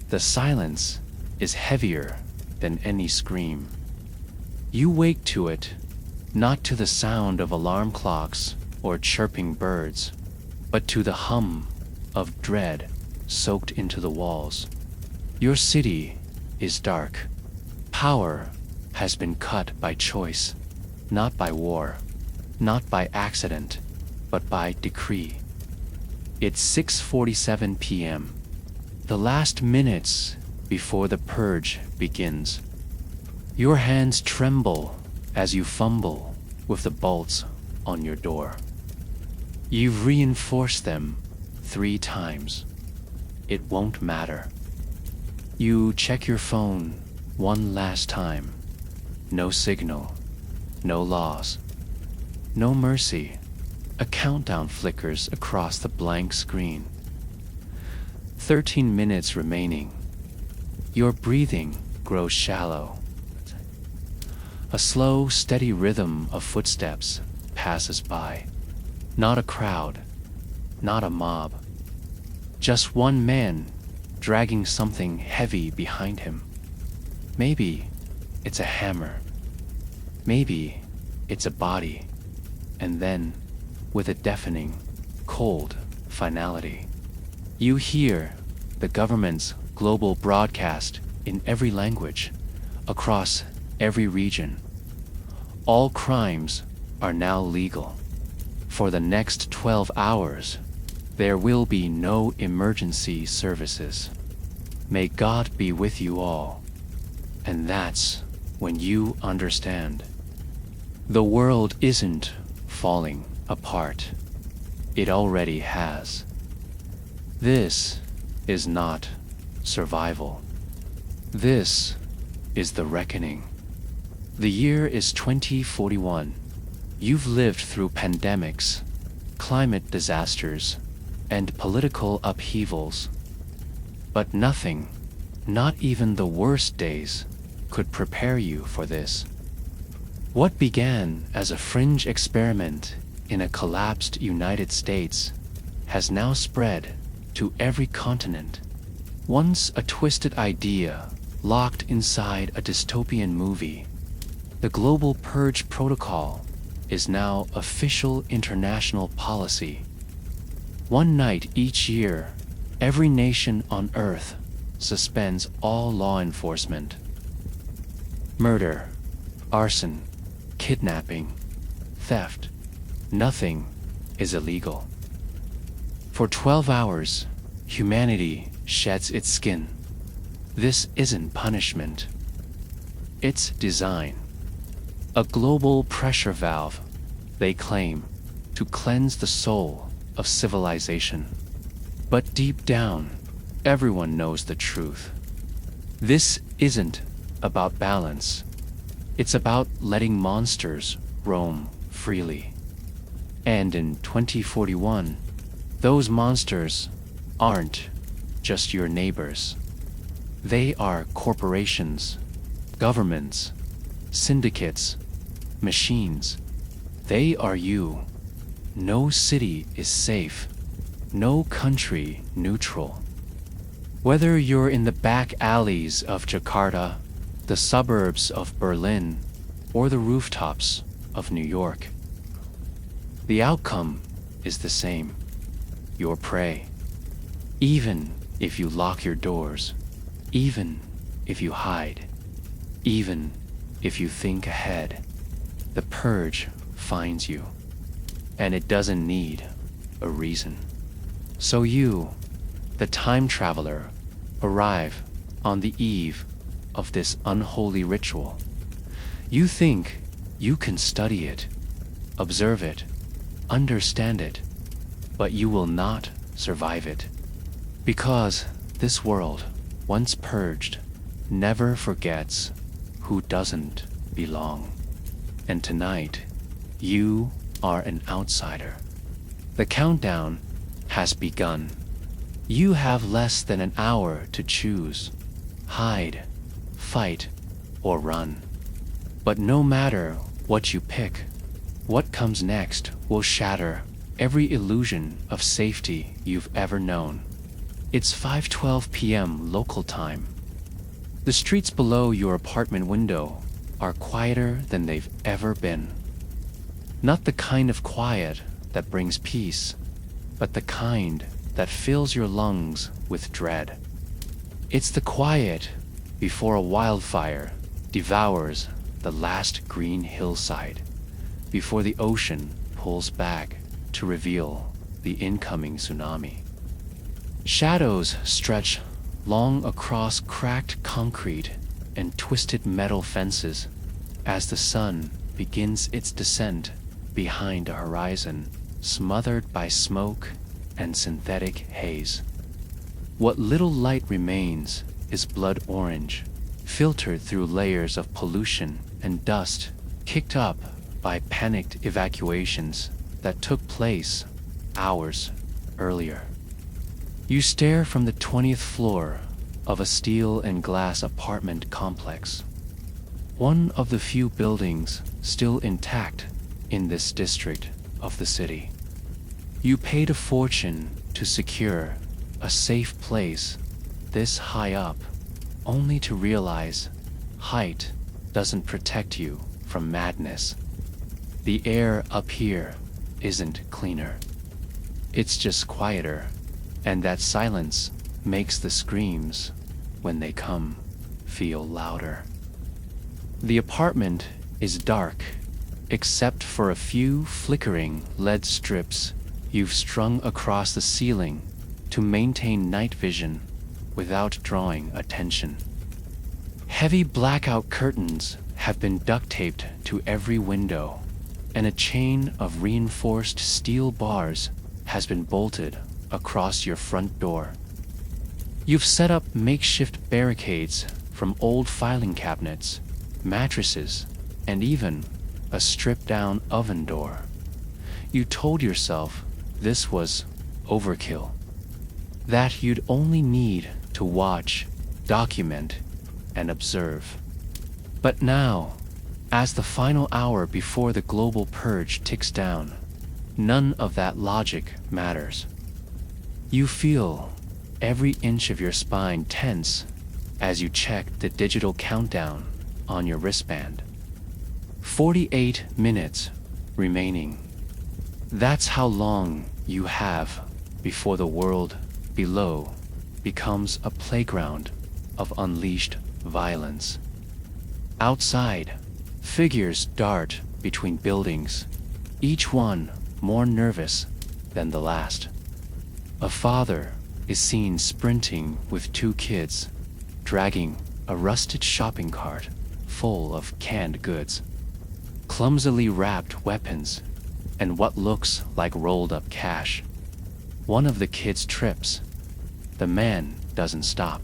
The silence is heavier than any scream. You wake to it, not to the sound of alarm clocks or chirping birds, but to the hum of dread soaked into the walls. Your city is dark. Power has been cut by choice, not by war, not by accident, but by decree. It's 6:47 p.m., the last minutes before the purge begins. Your hands tremble as you fumble with the bolts on your door. You've reinforced them 3 times. It won't matter. You check your phone one last time. No signal, no laws, no mercy. A countdown flickers across the blank screen. 13 minutes remaining. Your breathing grows shallow. A slow, steady rhythm of footsteps passes by. Not a crowd, not a mob. Just one man dragging something heavy behind him. Maybe it's a hammer. Maybe it's a body. And then, with a deafening, cold finality, you hear the government's global broadcast in every language, across every region. All crimes are now legal. For the next 12 hours, there will be no emergency services. May God be with you all. And that's when you understand. The world isn't falling apart. It already has. This is not survival. This is the reckoning. The year is 2041. You've lived through pandemics, climate disasters, and political upheavals. But nothing, not even the worst days, could prepare you for this. What began as a fringe experiment in a collapsed United States has now spread to every continent. Once a twisted idea locked inside a dystopian movie, the global purge protocol is now official international policy. One night each year, every nation on Earth suspends all law enforcement. Murder, arson, kidnapping, theft, nothing is illegal. For 12 hours, humanity sheds its skin. This isn't punishment. It's design. A global pressure valve, they claim, to cleanse the soul of civilization. But deep down, everyone knows the truth. This isn't about balance. It's about letting monsters roam freely. And in 2041, those monsters aren't just your neighbors. They are corporations, governments, syndicates, machines. They are you. No city is safe. No country neutral. Whether you're in the back alleys of Jakarta, the suburbs of Berlin, or the rooftops of New York, the outcome is the same. Your prey. Even if you lock your doors, even if you hide, even if you think ahead, the purge finds you. And it doesn't need a reason. So you, the time traveler, arrive on the eve of this unholy ritual. You think you can study it, observe it, understand it, but you will not survive it. Because this world, once purged, never forgets who doesn't belong. And tonight, you are an outsider. The countdown has begun. You have less than an hour to choose. Hide, fight, or run. But no matter what you pick, what comes next will shatter every illusion of safety you've ever known. It's 5:12 p.m. local time. The streets below your apartment window are quieter than they've ever been. Not the kind of quiet that brings peace, but the kind that fills your lungs with dread. It's the quiet before a wildfire devours the last green hillside, before the ocean pulls back to reveal the incoming tsunami. Shadows stretch long across cracked concrete and twisted metal fences as the sun begins its descent behind a horizon smothered by smoke and synthetic haze. What little light remains is blood orange, filtered through layers of pollution and dust kicked up by panicked evacuations that took place hours earlier. You stare from the 20th floor of a steel and glass apartment complex, one of the few buildings still intact in this district of the city. You paid a fortune to secure a safe place this high up, only to realize height doesn't protect you from madness. The air up here isn't cleaner. It's just quieter, and that silence makes the screams, when they come, feel louder. The apartment is dark, except for a few flickering LED strips you've strung across the ceiling to maintain night vision without drawing attention. Heavy blackout curtains have been duct taped to every window, and a chain of reinforced steel bars has been bolted across your front door. You've set up makeshift barricades from old filing cabinets, mattresses, and even a stripped-down oven door. You told yourself this was overkill, that you'd only need to watch, document, and observe. But now, as the final hour before the global purge ticks down, none of that logic matters. You feel every inch of your spine tense as you check the digital countdown on your wristband. 48 minutes remaining. That's how long you have before the world below becomes a playground of unleashed violence. Outside, figures dart between buildings, each one more nervous than the last. A father is seen sprinting with two kids, dragging a rusted shopping cart full of canned goods, clumsily wrapped weapons, and what looks like rolled-up cash. One of the kids trips. The man doesn't stop.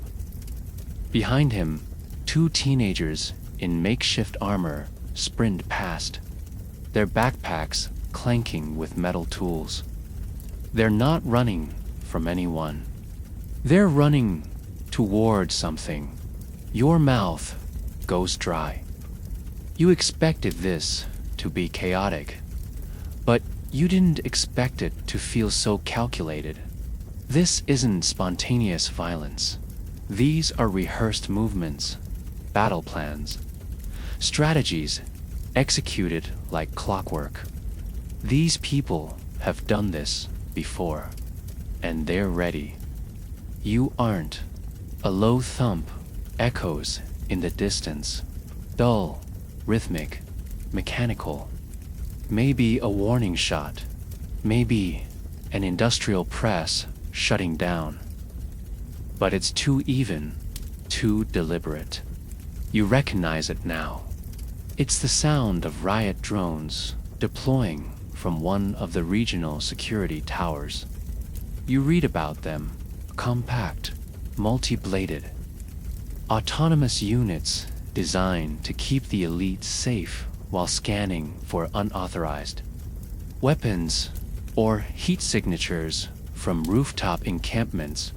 Behind him, two teenagers in makeshift armor sprint past, their backpacks clanking with metal tools. They're not running from anyone. They're running toward something. Your mouth goes dry. You expected this to be chaotic, but you didn't expect it to feel so calculated. This isn't spontaneous violence. These are rehearsed movements, battle plans, strategies executed like clockwork. These people have done this before, and they're ready. You aren't. A low thump echoes in the distance, dull, rhythmic, mechanical. Maybe a warning shot, maybe an industrial press shutting down. But it's too even, too deliberate. You recognize it now. It's the sound of riot drones deploying from one of the regional security towers. You read about them, compact, multi-bladed, autonomous units designed to keep the elite safe while scanning for unauthorized weapons or heat signatures from rooftop encampments.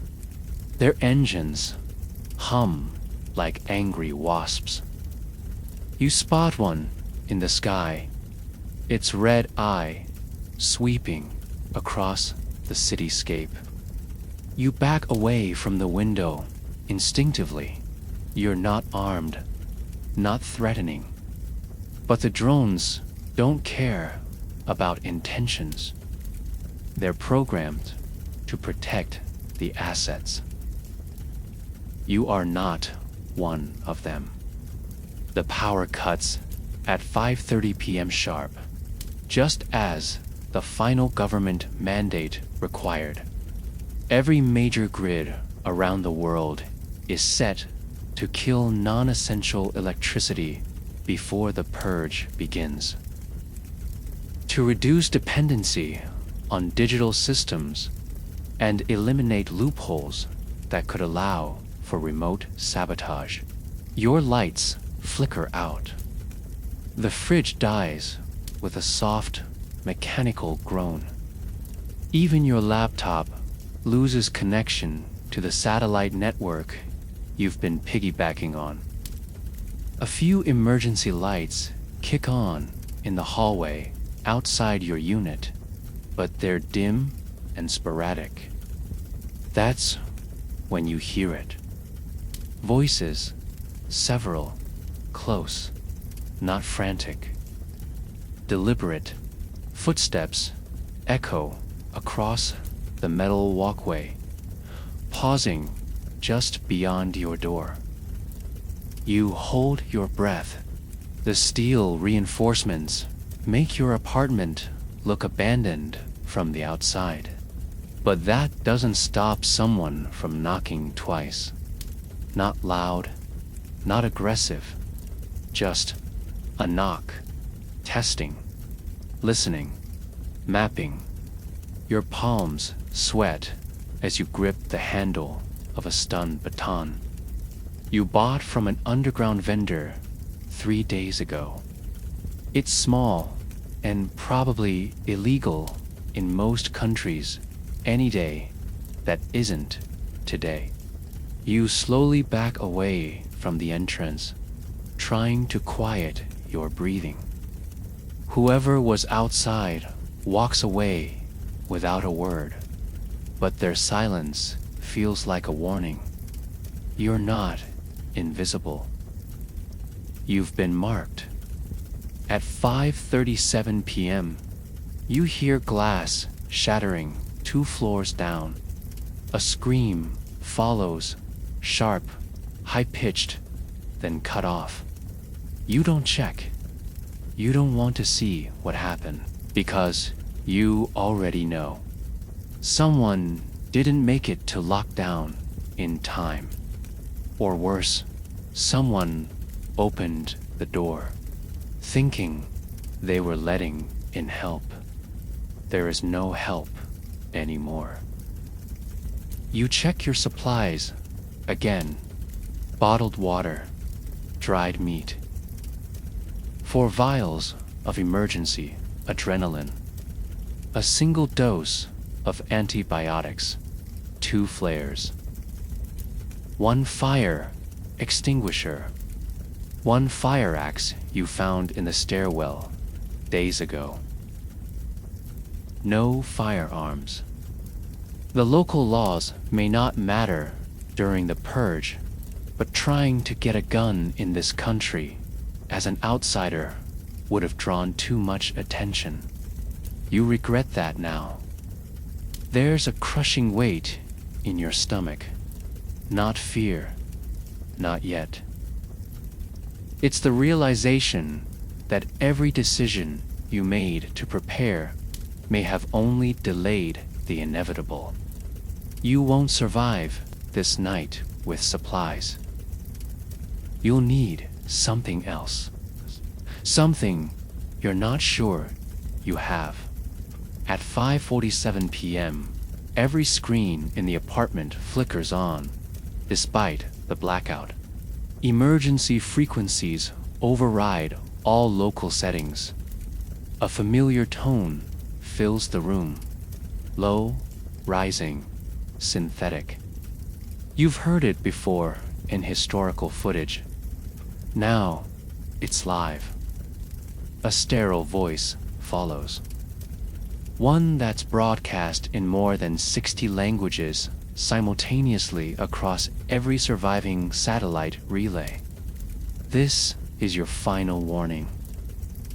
Their engines hum like angry wasps. You spot one in the sky, its red eye sweeping across the cityscape. You back away from the window instinctively. You're not armed, not threatening. But the drones don't care about intentions. They're programmed to protect the assets. You are not one of them. The power cuts at 5:30 p.m. sharp, just as the final government mandate required. Every major grid around the world is set to kill non-essential electricity before the purge begins. To reduce dependency on digital systems and eliminate loopholes that could allow for remote sabotage, your lights flicker out. The fridge dies with a soft, mechanical groan. Even your laptop loses connection to the satellite network you've been piggybacking on. A few emergency lights kick on in the hallway outside your unit, but they're dim and sporadic. That's when you hear it. Voices, several, close, not frantic. Deliberate footsteps echo across the metal walkway, pausing just beyond your door. You hold your breath. The steel reinforcements make your apartment look abandoned from the outside. But that doesn't stop someone from knocking twice. Not loud, not aggressive, just a knock, testing, listening, mapping. Your palms sweat as you grip the handle of a stun baton you bought from an underground vendor 3 days ago. It's small and probably illegal in most countries any day that isn't today. You slowly back away from the entrance, trying to quiet your breathing. Whoever was outside walks away without a word, but their silence feels like a warning. You're not invisible. You've been marked. At 5:37 p.m., you hear glass shattering 2 floors down. A scream follows, sharp, high-pitched, then cut off. You don't check. You don't want to see what happened because you already know. Someone didn't make it to lockdown in time. Or worse, someone opened the door, thinking they were letting in help. There is no help anymore. You check your supplies again. Bottled water, dried meat. 4 vials of emergency adrenaline. A single dose of antibiotics. 2 flares. 1 fire extinguisher. 1 fire axe you found in the stairwell days ago. No firearms. The local laws may not matter during the purge, but trying to get a gun in this country as an outsider would have drawn too much attention. You regret that now. There's a crushing weight in your stomach. Not fear, not yet. It's the realization that every decision you made to prepare may have only delayed the inevitable. You won't survive this night with supplies. You'll need something else. Something you're not sure you have. At 5:47 p.m., every screen in the apartment flickers on, despite the blackout. Emergency frequencies override all local settings. A familiar tone fills the room. Low, rising, synthetic. You've heard it before in historical footage. Now, it's live. A sterile voice follows. One that's broadcast in more than 60 languages simultaneously across every surviving satellite relay. This is your final warning.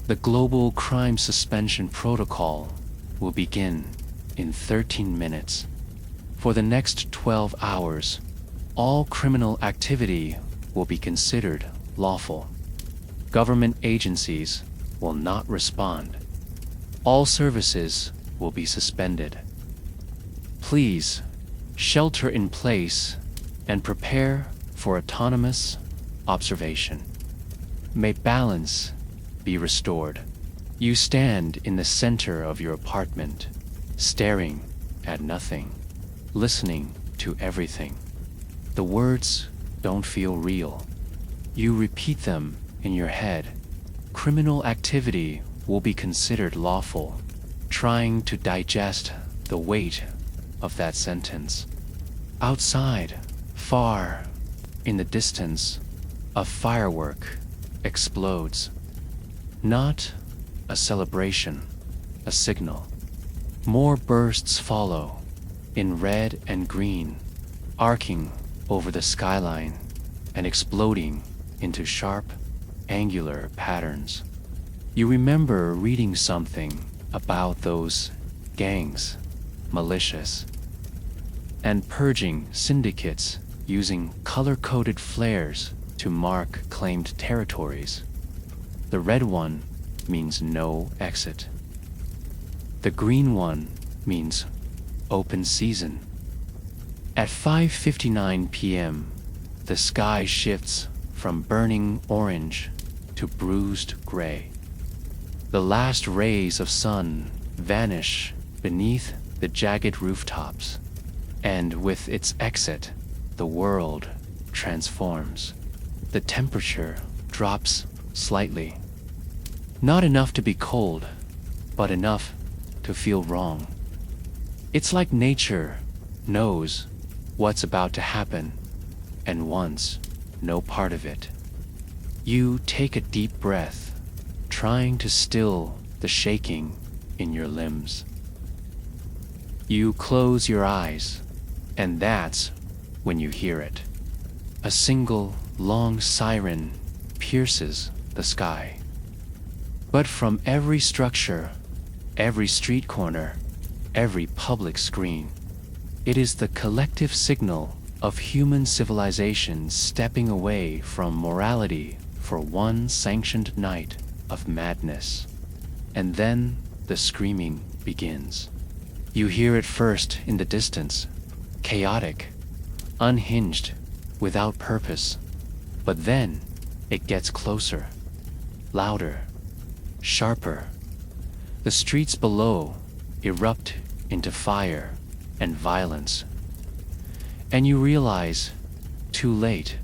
The global crime suspension protocol will begin in 13 minutes. For the next 12 hours, all criminal activity will be considered lawful. Government agencies will not respond. All services will be suspended. Please shelter in place and prepare for autonomous observation. May balance be restored. You stand in the center of your apartment, staring at nothing, listening to everything. The words don't feel real. You repeat them in your head. Criminal activity will be considered lawful, trying to digest the weight of that sentence. Outside, far in the distance, a firework explodes. Not a celebration, a signal. More bursts follow, in red and green, arcing over the skyline and exploding into sharp, angular patterns. You remember reading something about those gangs, militias, and purging syndicates using color-coded flares to mark claimed territories. The red one means no exit. The green one means open season. At 5:59 p.m., the sky shifts from burning orange to bruised gray. The last rays of sun vanish beneath the jagged rooftops, and with its exit, the world transforms. The temperature drops slightly. Not enough to be cold, but enough to feel wrong. It's like nature knows what's about to happen and wants no part of it. You take a deep breath, trying to still the shaking in your limbs. You close your eyes, and that's when you hear it. A single long siren pierces the sky. But from every structure, every street corner, every public screen, it is the collective signal of human civilization stepping away from morality for one sanctioned night of madness. And then the screaming begins. You hear it first in the distance, chaotic, unhinged, without purpose. But then it gets closer, louder, sharper. The streets below erupt into fire and violence. And you realize, too late,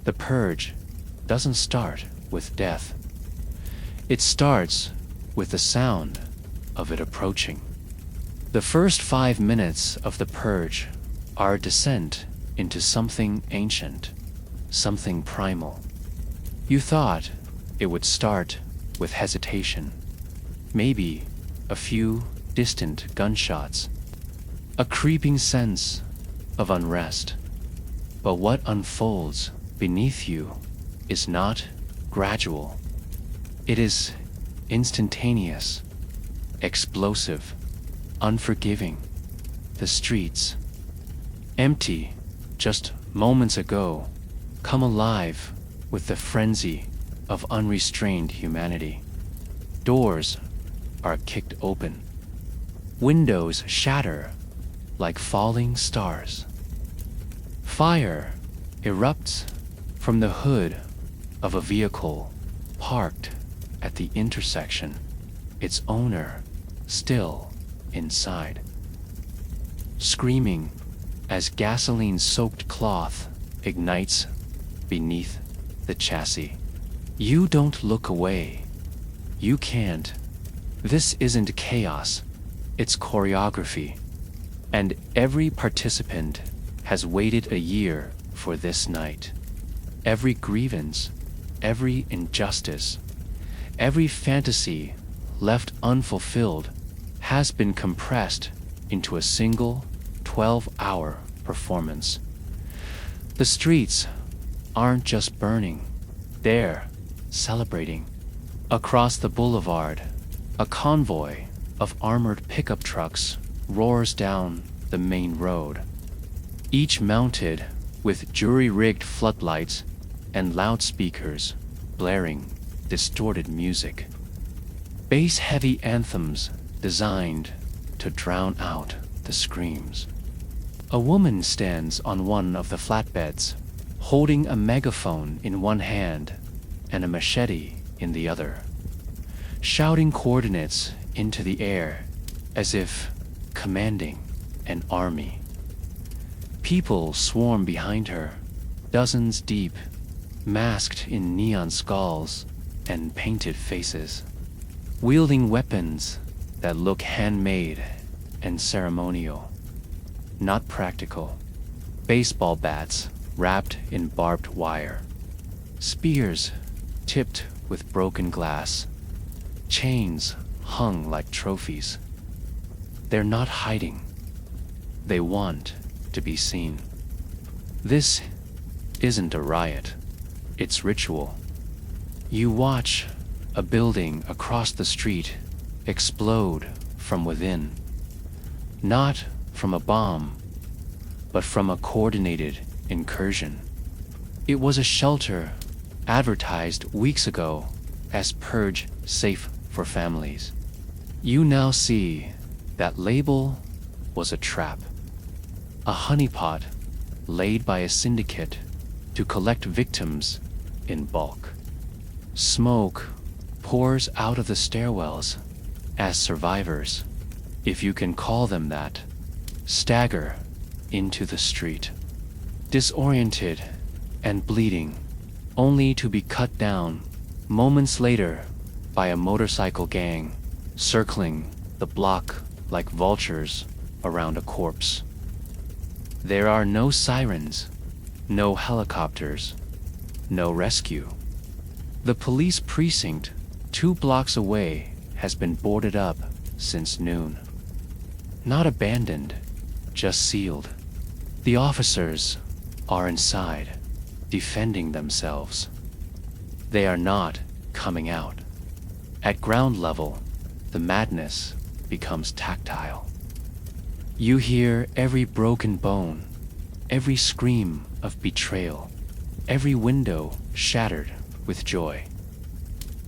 the purge doesn't start with death. It starts with the sound of it approaching. The first 5 minutes of the purge are a descent into something ancient, something primal. You thought it would start with hesitation, maybe a few distant gunshots, a creeping sense of unrest. But what unfolds beneath you is not gradual. It is instantaneous, explosive, unforgiving. The streets, empty just moments ago, come alive with the frenzy of unrestrained humanity. Doors are kicked open. Windows shatter like falling stars. Fire erupts from the hood of a vehicle parked at the intersection, its owner still inside. Screaming as gasoline-soaked cloth ignites beneath the chassis. You don't look away. You can't. This isn't chaos, it's choreography. And every participant has waited a year for this night. Every grievance, every injustice, every fantasy left unfulfilled has been compressed into a single 12-hour performance. The streets aren't just burning, they're celebrating. Across the boulevard, a convoy of armored pickup trucks roars down the main road, each mounted with jury-rigged floodlights and loudspeakers blaring distorted music. Bass-heavy anthems designed to drown out the screams. A woman stands on one of the flatbeds, holding a megaphone in one hand and a machete in the other, shouting coordinates into the air as if commanding an army. People swarm behind her, dozens deep, masked in neon skulls and painted faces, wielding weapons that look handmade and ceremonial, not practical. Baseball bats wrapped in barbed wire, spears tipped with broken glass, chains hung like trophies. They're not hiding. They want to be seen. This isn't a riot. It's ritual. You watch a building across the street explode from within, not from a bomb, but from a coordinated incursion. It was a shelter advertised weeks ago as Purge safe for families. You now see that label was a trap, a honeypot laid by a syndicate to collect victims in bulk. Smoke pours out of the stairwells as survivors, if you can call them that, stagger into the street, disoriented and bleeding, only to be cut down moments later by a motorcycle gang circling the block like vultures around a corpse. There are no sirens, no helicopters, no rescue. The police precinct 2 blocks away has been boarded up since noon. Not abandoned, just sealed. The officers are inside, defending themselves. They are not coming out. At ground level, the madness becomes tactile. You hear every broken bone, every scream of betrayal, every window shattered with joy.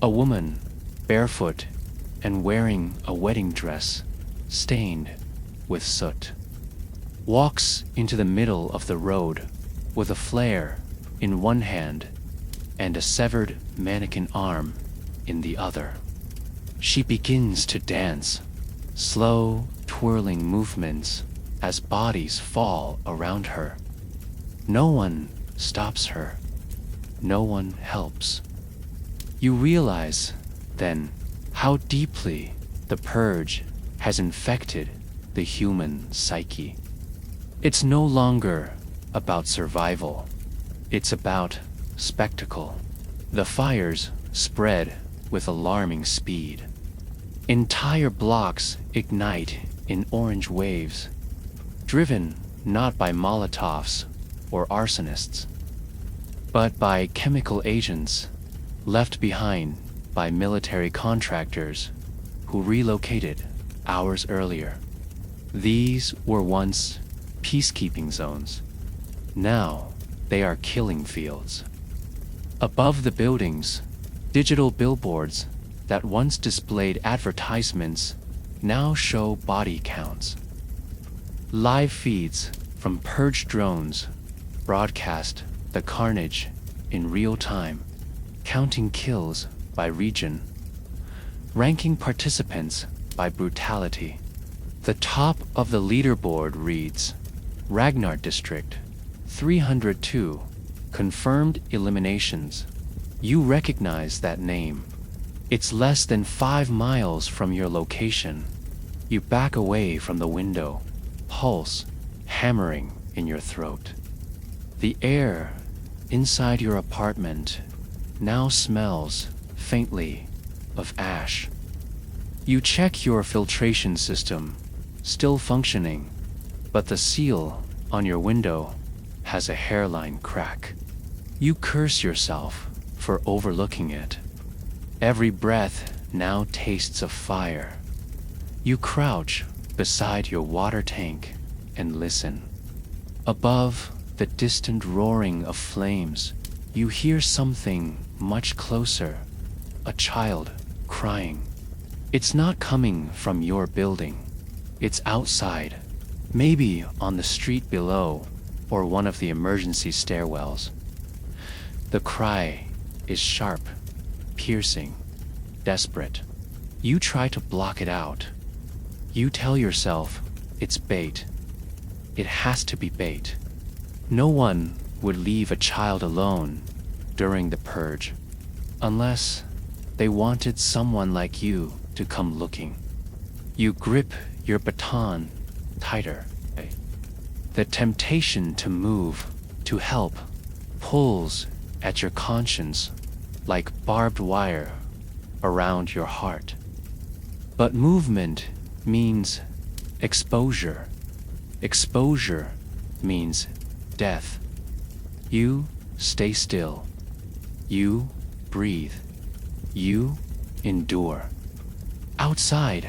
A woman, barefoot and wearing a wedding dress stained with soot, walks into the middle of the road with a flare in one hand and a severed mannequin arm in the other. She begins to dance, slow, twirling movements as bodies fall around her. No one stops her. No one helps. You realize, then, how deeply the purge has infected the human psyche. It's no longer about survival. It's about spectacle. The fires spread with alarming speed. Entire blocks ignite in orange waves, driven not by Molotovs or arsonists, but by chemical agents left behind by military contractors who relocated hours earlier. These were once peacekeeping zones. Now they are killing fields. Above the buildings, digital billboards that once displayed advertisements now show body counts. Live feeds from Purge drones broadcast the carnage in real time, counting kills by region, ranking participants by brutality. The top of the leaderboard reads, Ragnar District, 302, confirmed eliminations. You recognize that name. It's less than 5 miles from your location. You back away from the window, pulse hammering in your throat. The air inside your apartment now smells faintly of ash. You check your filtration system, still functioning, but the seal on your window has a hairline crack. You curse yourself for overlooking it. Every breath now tastes of fire. You crouch beside your water tank and listen. Above the distant roaring of flames, you hear something much closer, a child crying. It's not coming from your building. It's outside, maybe on the street below or one of the emergency stairwells. The cry is sharp, piercing, desperate. You try to block it out. You tell yourself it's bait. It has to be bait. No one would leave a child alone during the purge, unless they wanted someone like you to come looking. You grip your baton tighter. The temptation to move, to help, pulls at your conscience like barbed wire around your heart. But movement means exposure. Exposure means death. You stay still. You breathe. You endure. Outside,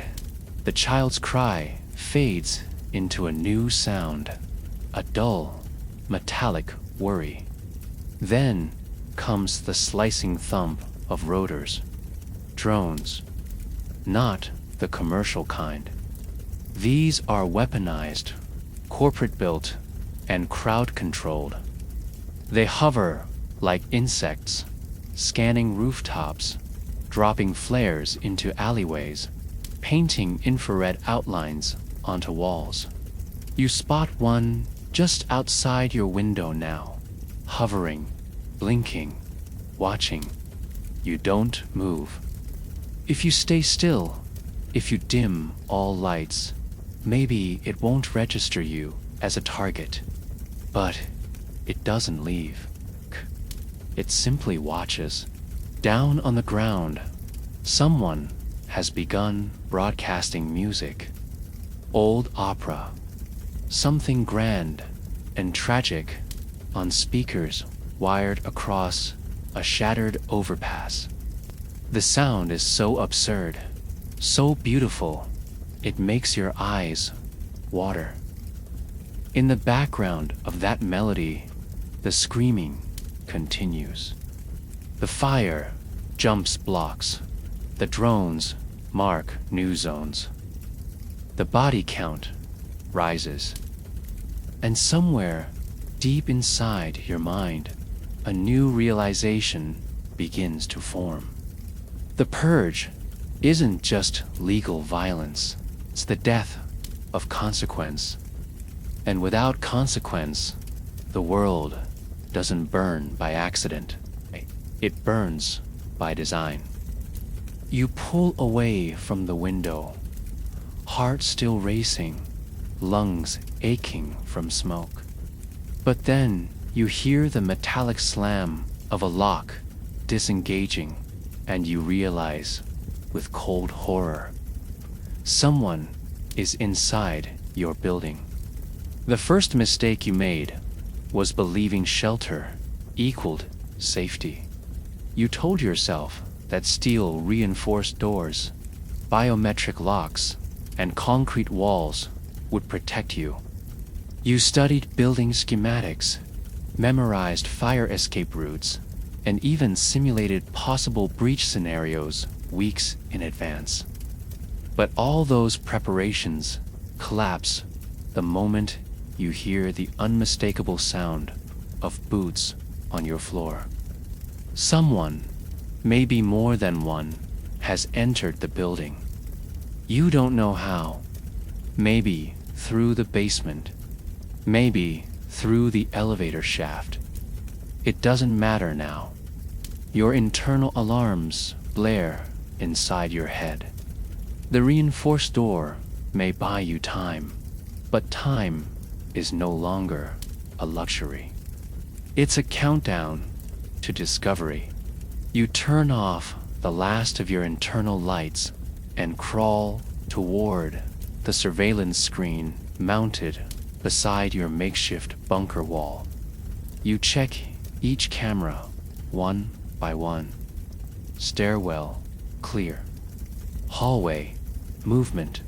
the child's cry fades into a new sound, a dull, metallic worry. Then comes the slicing thump of rotors, drones, not the commercial kind. These are weaponized, corporate-built, and crowd-controlled. They hover like insects, scanning rooftops, dropping flares into alleyways, painting infrared outlines onto walls. You spot one just outside your window now, hovering, blinking, watching. You don't move. If you stay still, if you dim all lights, maybe it won't register you as a target. But it doesn't leave. It simply watches. Down on the ground, someone has begun broadcasting music. Old opera. Something grand and tragic on speakers wired across a shattered overpass. The sound is so absurd, so beautiful, it makes your eyes water. In the background of that melody, the screaming continues. The fire jumps blocks. The drones mark new zones. The body count rises. And somewhere deep inside your mind, a new realization begins to form. The purge isn't just legal violence. It's the death of consequence. And without consequence, the world doesn't burn by accident. It burns by design. You pull away from the window, heart still racing, lungs aching from smoke. But then you hear the metallic slam of a lock disengaging, and you realize, with cold horror, someone is inside your building. The first mistake you made was believing shelter equaled safety. You told yourself that steel-reinforced doors, biometric locks, and concrete walls would protect you. You studied building schematics, memorized fire escape routes, and even simulated possible breach scenarios weeks in advance. But all those preparations collapse the moment you hear the unmistakable sound of boots on your floor. Someone, maybe more than one, has entered the building. You don't know how. Maybe through the basement. Maybe through the elevator shaft. It doesn't matter now. Your internal alarms blare inside your head. The reinforced door may buy you time, but time is no longer a luxury. It's a countdown to discovery. You turn off the last of your internal lights and crawl toward the surveillance screen mounted beside your makeshift bunker wall. You check each camera, one by one. Stairwell, clear. Hallway, movement.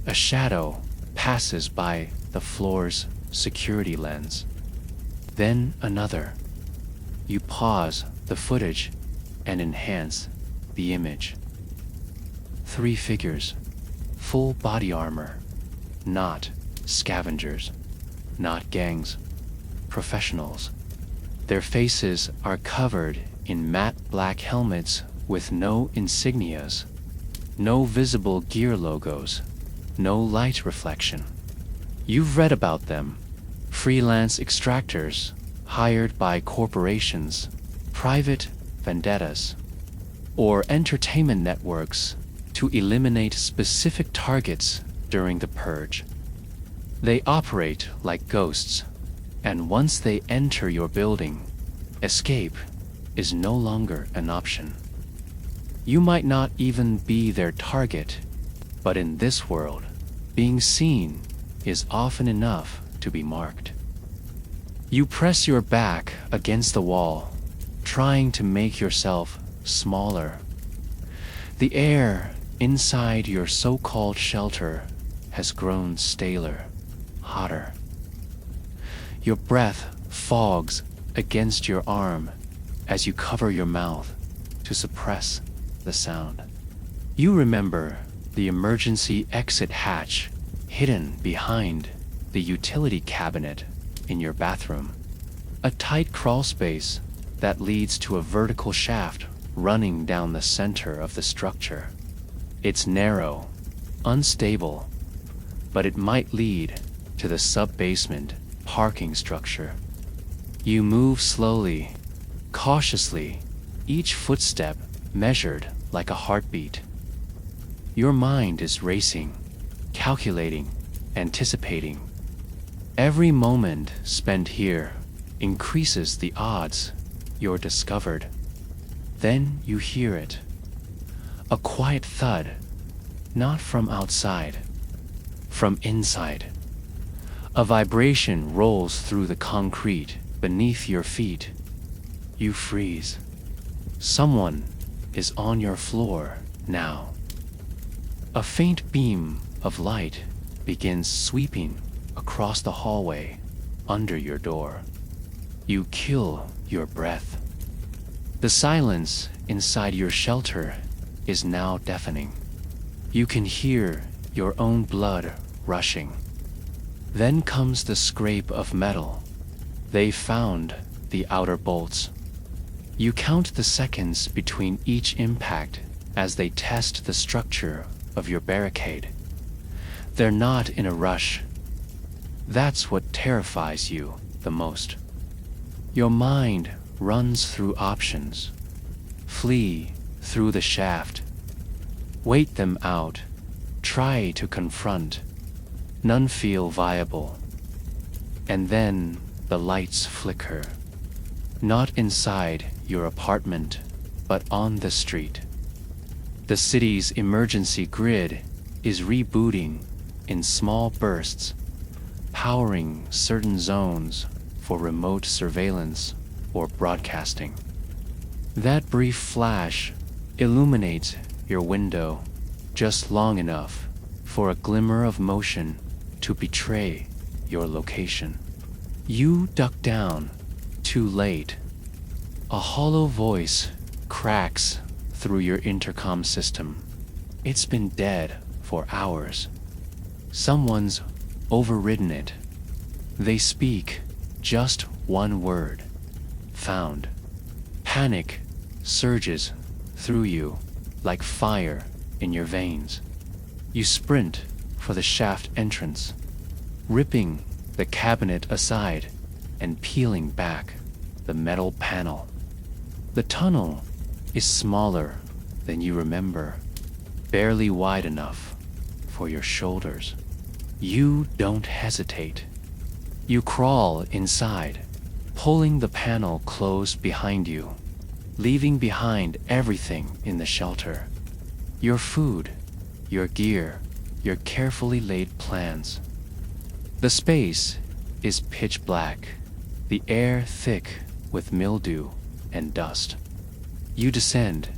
A shadow passes by the floor's security lens. Then another. You pause the footage and enhance the image. 3 figures, full body armor, not scavengers, not gangs, professionals. Their faces are covered in matte black helmets with no insignias, no visible gear logos, no light reflection. You've read about them, freelance extractors hired by corporations, private vendettas, or entertainment networks to eliminate specific targets during the purge. They operate like ghosts, and once they enter your building, escape is no longer an option. You might not even be their target, but in this world, being seen is often enough to be marked. You press your back against the wall, trying to make yourself smaller. The air inside your so-called shelter has grown staler, hotter. Your breath fogs against your arm as you cover your mouth to suppress the sound. You remember the emergency exit hatch hidden behind the utility cabinet in your bathroom. A tight crawl space that leads to a vertical shaft running down the center of the structure. It's narrow, unstable, but it might lead to the sub-basement parking structure. You move slowly, cautiously, each footstep measured like a heartbeat. Your mind is racing, calculating, anticipating. Every moment spent here increases the odds you're discovered. Then you hear it. A quiet thud, not from outside, from inside. A vibration rolls through the concrete beneath your feet. You freeze. Someone is on your floor now. A faint beam of light begins sweeping across the hallway under your door. You kill your breath. The silence inside your shelter is now deafening. You can hear your own blood rushing. Then comes the scrape of metal. They found the outer bolts. You count the seconds between each impact as they test the structure of your barricade. They're not in a rush. That's what terrifies you the most. Your mind runs through options. Flee through the shaft. Wait them out. Try to confront. None feel viable. And then the lights flicker. Not inside your apartment, but on the street. The city's emergency grid is rebooting in small bursts, powering certain zones for remote surveillance or broadcasting. That brief flash illuminates your window just long enough for a glimmer of motion to betray your location. You duck down, too late. A hollow voice cracks through your intercom system. It's been dead for hours. Someone's overridden it. They speak just one word: found. Panic surges through you like fire in your veins. You sprint for the shaft entrance, ripping the cabinet aside and peeling back the metal panel. The tunnel is smaller than you remember, barely wide enough for your shoulders. You don't hesitate. You crawl inside, pulling the panel closed behind you, leaving behind everything in the shelter. Your food, your gear, your carefully laid plans. The space is pitch black, the air thick with mildew and dust. You descend,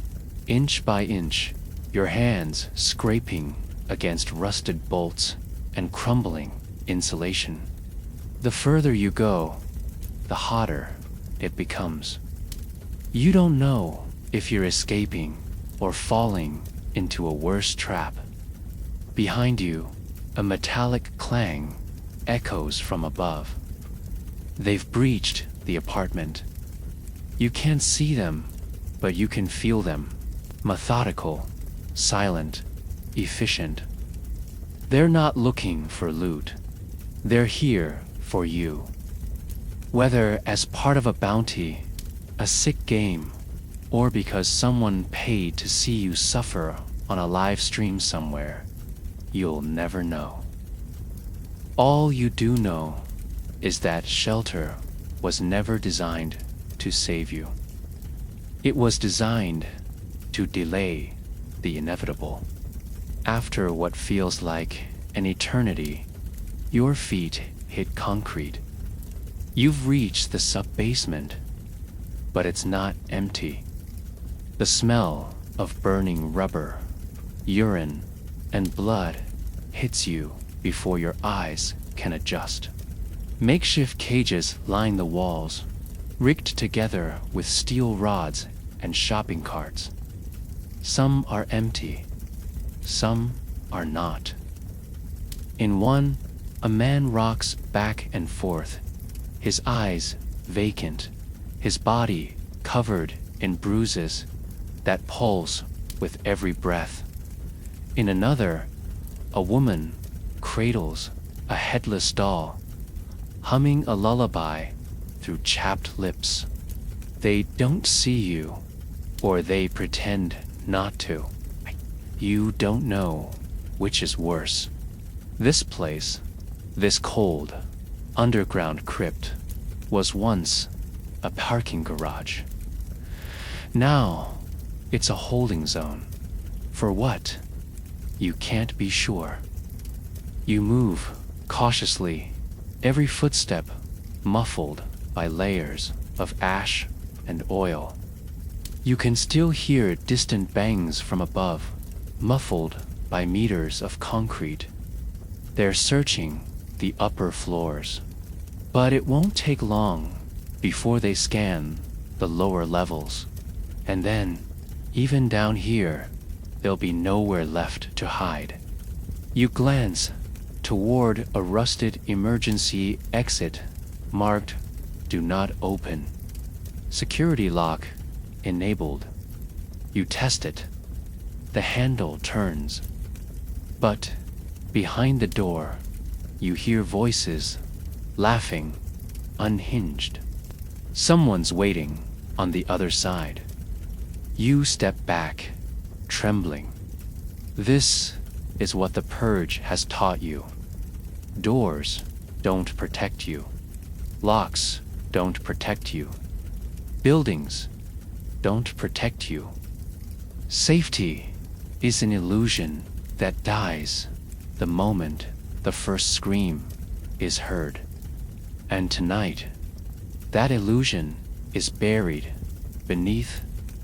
inch by inch, your hands scraping against rusted bolts and crumbling insulation. The further you go, the hotter it becomes. You don't know if you're escaping or falling into a worse trap. Behind you, a metallic clang echoes from above. They've breached the apartment. You can't see them, but you can feel them. Methodical, silent, efficient. They're not looking for loot. They're here for you. Whether as part of a bounty, a sick game, or because someone paid to see you suffer on a live stream somewhere, you'll never know. All you do know is that shelter was never designed to save you. It was designed to delay the inevitable. After what feels like an eternity, your feet hit concrete. You've reached the sub-basement, but it's not empty. The smell of burning rubber, urine, and blood hits you before your eyes can adjust. Makeshift cages line the walls, rigged together with steel rods and shopping carts. Some are empty, some are not. In one, a man rocks back and forth, his eyes vacant, his body covered in bruises that pulse with every breath. In another, a woman cradles a headless doll, humming a lullaby through chapped lips. They don't see you, or they pretend not to. You don't know which is worse. This place, this cold, underground crypt, was once a parking garage. Now, it's a holding zone. For what? You can't be sure. You move cautiously, every footstep muffled by layers of ash and oil. You can still hear distant bangs from above, muffled by meters of concrete. They're searching the upper floors. But it won't take long before they scan the lower levels. And then, even down here, there'll be nowhere left to hide. You glance toward a rusted emergency exit marked "Do not open." Security lock enabled. You test it. The handle turns. But behind the door, you hear voices, laughing, unhinged. Someone's waiting on the other side. You step back, trembling. This is what the Purge has taught you. Doors don't protect you. Locks don't protect you. Buildings don't protect you. Safety is an illusion that dies the moment the first scream is heard. And tonight, that illusion is buried beneath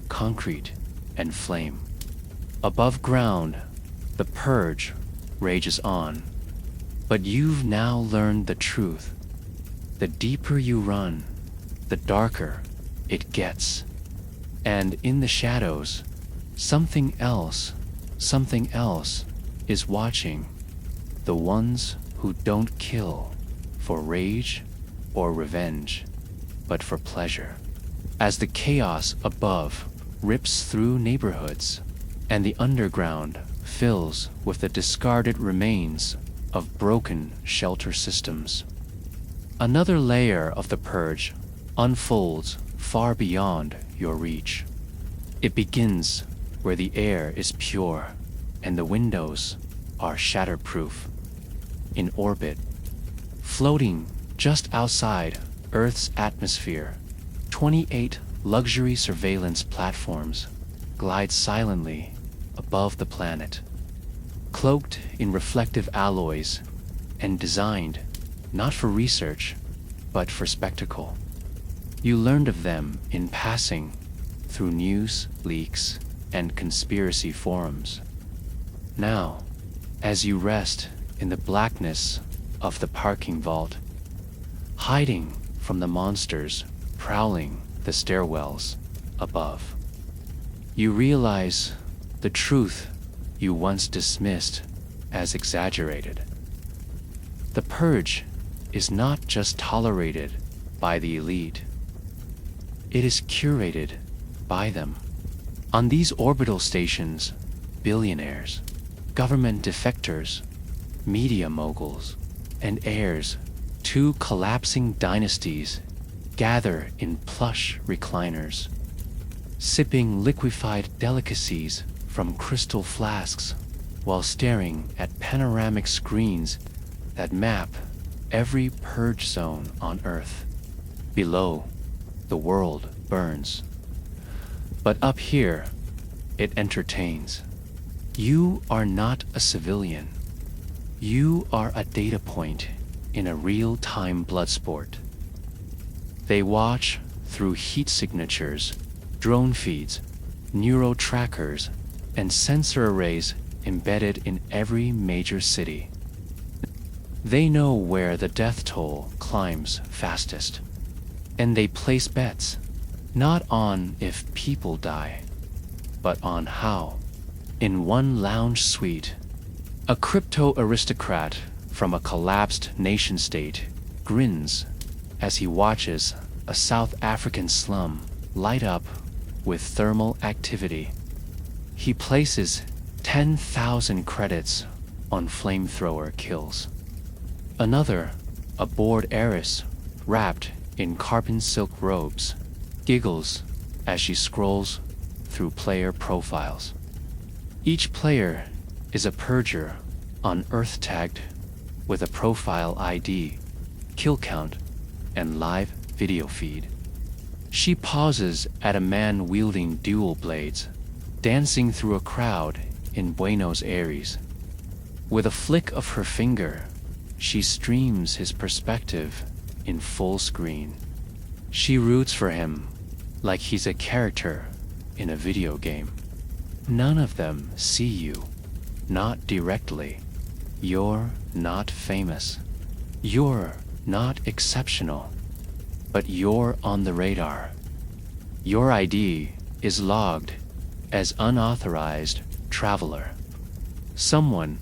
concrete and flame. Above ground, the Purge rages on. But you've now learned the truth. The deeper you run, the darker it gets. And in the shadows, something else is watching. The ones who don't kill for rage or revenge, but for pleasure. As the chaos above rips through neighborhoods, and the underground fills with the discarded remains of broken shelter systems. Another layer of the Purge unfolds far beyond your reach. It begins where the air is pure and the windows are shatterproof. In orbit, floating just outside Earth's atmosphere, 28 luxury surveillance platforms glide silently above the planet, cloaked in reflective alloys and designed not for research, but for spectacle. You learned of them in passing through news, leaks, and conspiracy forums. Now, as you rest in the blackness of the parking vault, hiding from the monsters prowling the stairwells above, you realize the truth you once dismissed as exaggerated. The purge is not just tolerated by the elite. It is curated by them. On these orbital stations, billionaires, government defectors, media moguls, and heirs to collapsing dynasties gather in plush recliners, sipping liquefied delicacies from crystal flasks while staring at panoramic screens that map every purge zone on Earth. Below, the world burns. But up here, it entertains. You are not a civilian. You are a data point in a real-time blood sport. They watch through heat signatures, drone feeds, neural trackers, and sensor arrays embedded in every major city. They know where the death toll climbs fastest, and they place bets, not on if people die, but on how. In one lounge suite, a crypto aristocrat from a collapsed nation-state grins as he watches a South African slum light up with thermal activity. He places 10,000 credits on flamethrower kills. Another, a bored heiress wrapped in carbon silk robes, giggles as she scrolls through player profiles. Each player is a purger on Earth tagged with a profile ID, kill count, and live video feed. She pauses at a man wielding dual blades, dancing through a crowd in Buenos Aires. With a flick of her finger, she streams his perspective in full screen. She roots for him like he's a character in a video game. None of them see you, not directly. You're not famous. You're not exceptional. But you're on the radar. Your ID is logged as unauthorized traveler. Someone,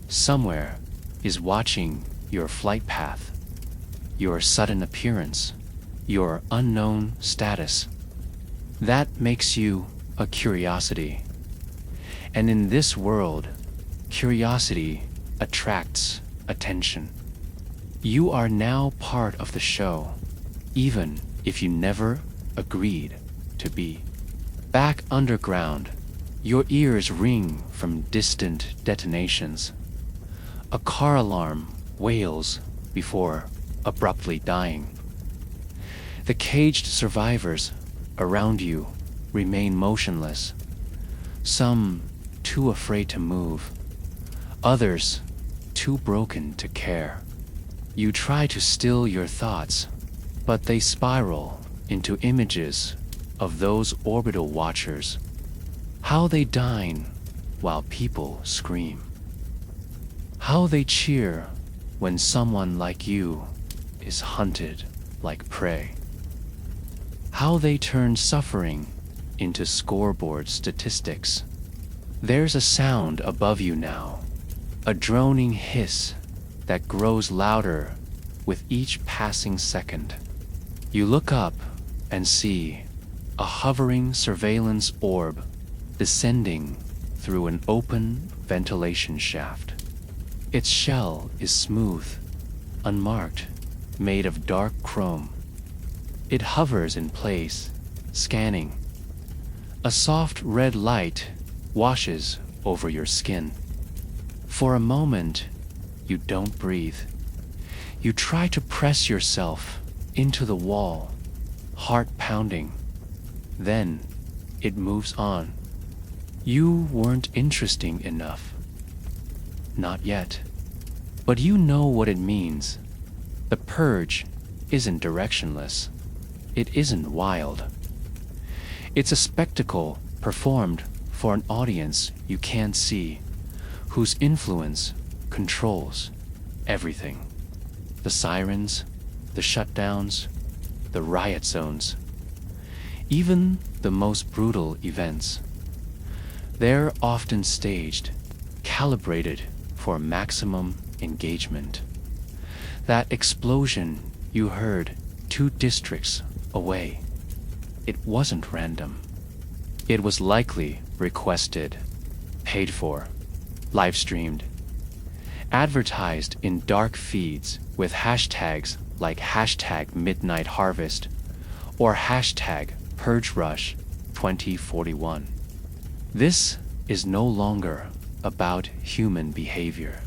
somewhere, is watching your flight path, your sudden appearance, your unknown status. That makes you a curiosity. And in this world, curiosity attracts attention. You are now part of the show, even if you never agreed to be. Back underground, your ears ring from distant detonations. A car alarm wails before abruptly dying. The caged survivors around you remain motionless, some too afraid to move, others too broken to care. You try to still your thoughts, but they spiral into images of those orbital watchers, how they dine while people scream, how they cheer when someone like you is hunted like prey, how they turn suffering into scoreboard statistics. There's a sound above you now, a droning hiss that grows louder with each passing second. You look up and see a hovering surveillance orb descending through an open ventilation shaft. Its shell is smooth, unmarked, made of dark chrome. It hovers in place, scanning. A soft red light washes over your skin. For a moment, you don't breathe. You try to press yourself into the wall, heart pounding. Then it moves on. You weren't interesting enough. Not yet. But you know what it means. The purge isn't directionless. It isn't wild. It's a spectacle performed for an audience you can't see, whose influence controls everything. The sirens, the shutdowns, the riot zones, even the most brutal events. They're often staged, calibrated for maximum engagement. That explosion you heard 2 districts away, it wasn't random. It was likely requested, paid for, live-streamed, advertised in dark feeds with hashtags like #MidnightHarvest or #PurgeRush2041. This is no longer about human behavior.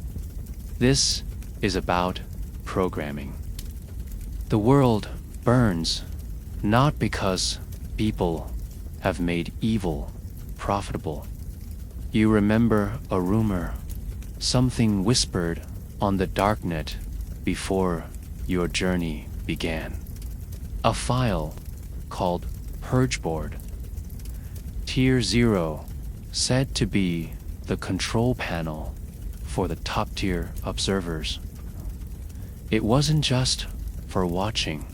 This is about programming. The world burns not because people have made evil profitable. You remember a rumor, something whispered on the darknet before your journey began. A file called Purgeboard. Tier 0, said to be the control panel for the top-tier observers. It wasn't just for watching,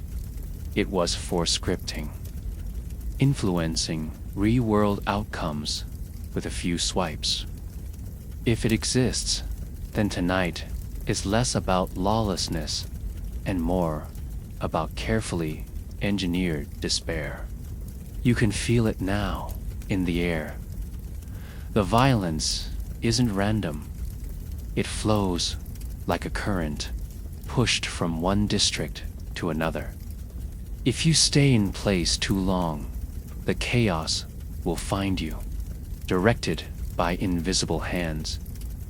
it was for scripting, influencing real-world outcomes with a few swipes. If it exists, then tonight is less about lawlessness and more about carefully engineered despair. You can feel it now in the air. The violence isn't random. It flows like a current, pushed from one district to another. If you stay in place too long, the chaos will find you, directed by invisible hands,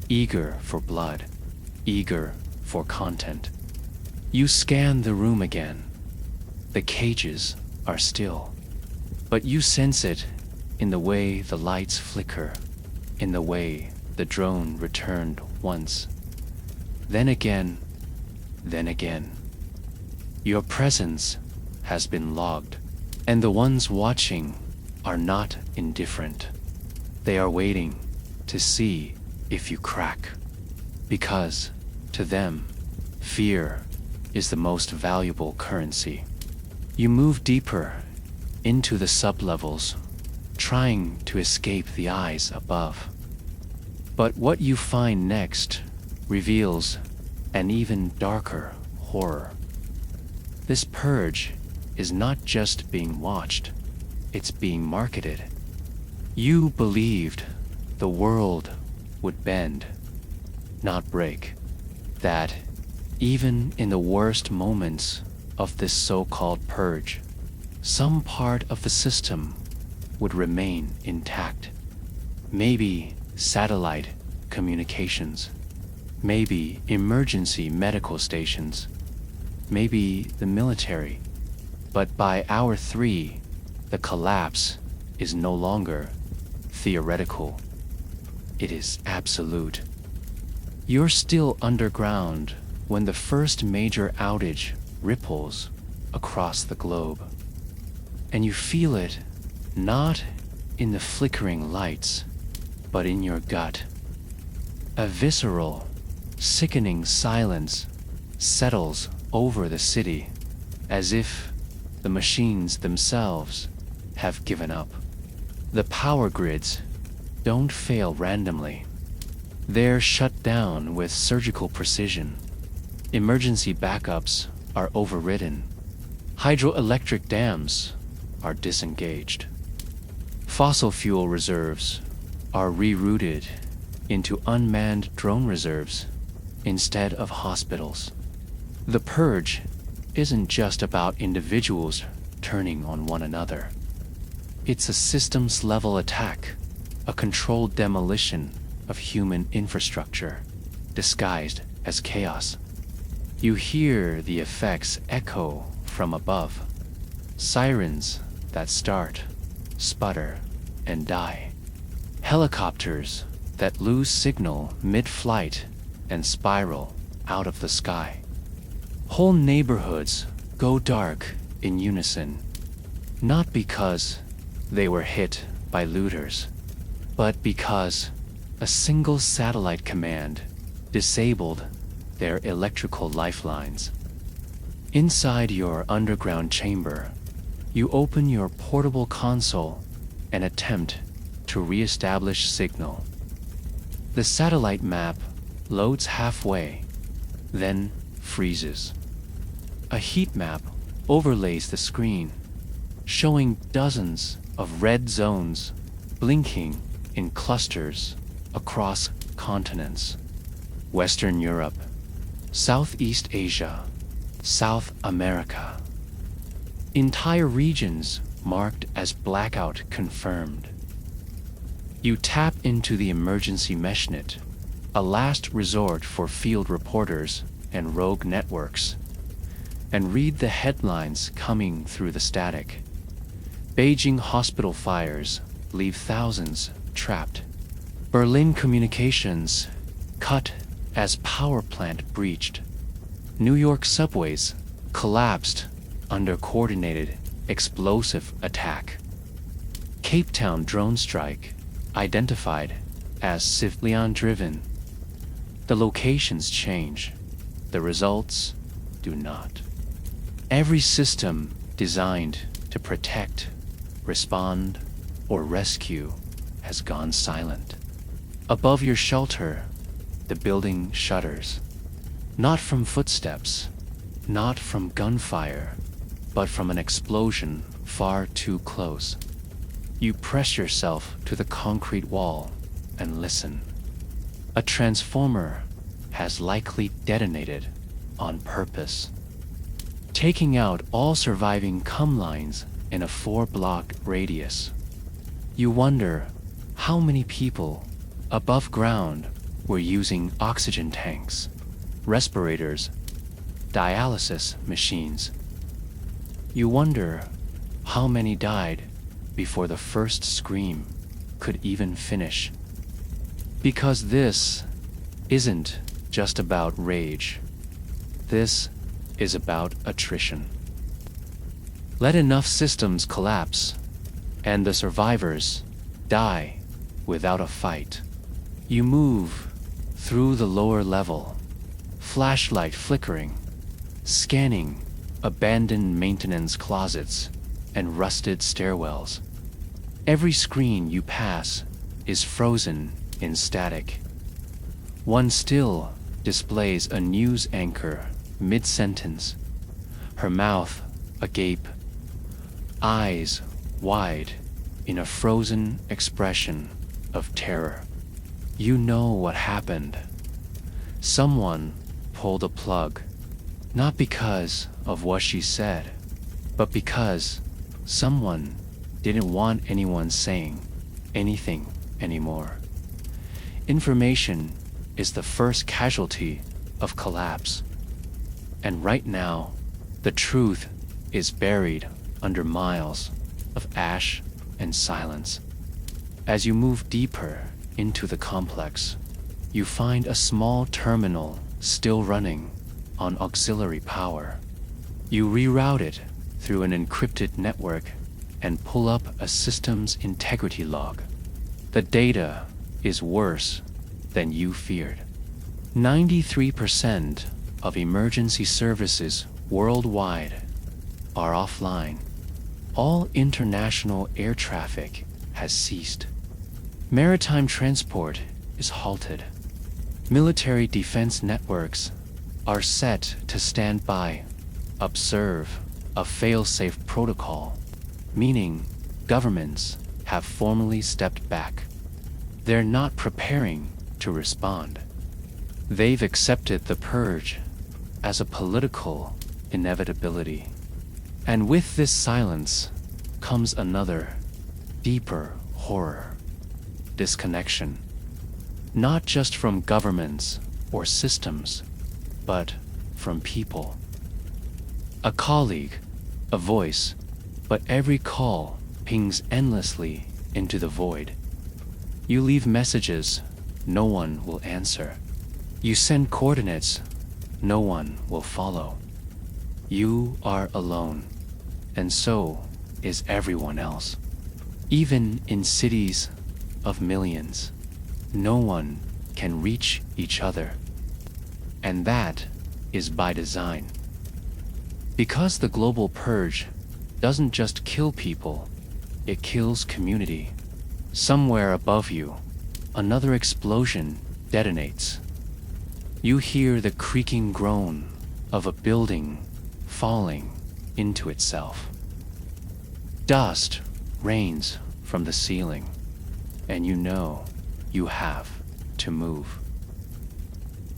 eager for blood, eager for content. You scan the room again. The cages are still, but you sense it in the way the lights flicker, in the way the drone returned once, then again, then again. Your presence has been logged, and the ones watching are not indifferent. They are waiting to see if you crack, because to them, fear is the most valuable currency. You move deeper into the sublevels, trying to escape the eyes above. But what you find next reveals an even darker horror. This purge is not just being watched, it's being marketed. You believed the world would bend, not break. That even in the worst moments of this so-called purge, some part of the system would remain intact. Maybe satellite communications, maybe emergency medical stations, maybe the military. But by hour 3, the collapse is no longer theoretical. It is absolute. You're still underground when the first major outage ripples across the globe. And you feel it not in the flickering lights, but in your gut. A visceral, sickening silence settles over the city, as if the machines themselves have given up. The power grids don't fail randomly. They're shut down with surgical precision. Emergency backups are overridden. Hydroelectric dams are disengaged. Fossil fuel reserves are rerouted into unmanned drone reserves instead of hospitals. The purge isn't just about individuals turning on one another. It's a systems-level attack, a controlled demolition of human infrastructure, disguised as chaos. You hear the effects echo from above. Sirens that start, sputter, and die. Helicopters that lose signal mid-flight and spiral out of the sky. Whole neighborhoods go dark in unison, not because they were hit by looters, but because a single satellite command disabled their electrical lifelines. Inside your underground chamber, you open your portable console and attempt to re-establish signal. The satellite map loads halfway, then freezes. A heat map overlays the screen, showing dozens of red zones blinking in clusters across continents: Western Europe, Southeast Asia, South America. Entire regions marked as blackout confirmed. You tap into the emergency meshnet, a last resort for field reporters and rogue networks, and read the headlines coming through the static. Beijing hospital fires leave thousands trapped. Berlin communications cut as power plant breached. New York subways collapsed under coordinated explosive attack. Cape Town drone strike identified as civilian-driven. The locations change, the results do not. Every system designed to protect, respond, or rescue has gone silent. Above your shelter, the building shudders. Not from footsteps, not from gunfire, but from an explosion far too close. You press yourself to the concrete wall and listen. A transformer has likely detonated on purpose, taking out all surviving cum lines in a 4-block radius. You wonder how many people above ground were using oxygen tanks, respirators, dialysis machines. You wonder how many died before the first scream could even finish. Because this isn't just about rage. This is about attrition. Let enough systems collapse, and the survivors die without a fight. You move through the lower level, flashlight flickering, scanning abandoned maintenance closets and rusted stairwells. Every screen you pass is frozen in static. One still displays a news anchor mid-sentence, her mouth agape, eyes wide in a frozen expression of terror. You know what happened. Someone pulled a plug, not because of what she said, but because someone didn't want anyone saying anything anymore. Information is the first casualty of collapse. And right now, the truth is buried under miles of ash and silence. As you move deeper into the complex, you find a small terminal still running on auxiliary power. You reroute it through an encrypted network and pull up a system's integrity log. The data is worse than you feared. 93% of emergency services worldwide are offline. All international air traffic has ceased. Maritime transport is halted. Military defense networks are set to stand by, observe a fail-safe protocol, meaning governments have formally stepped back. They're not preparing to respond. They've accepted the purge as a political inevitability. And with this silence comes another, deeper horror: disconnection. Not just from governments or systems, but from people. A colleague, a voice, but every call pings endlessly into the void. You leave messages, no one will answer. You send coordinates, no one will follow. You are alone, and so is everyone else. Even in cities of millions, no one can reach each other. And that is by design. Because the global purge doesn't just kill people, it kills community. Somewhere above you, another explosion detonates. You hear the creaking groan of a building falling into itself. Dust rains from the ceiling, and you know you have to move.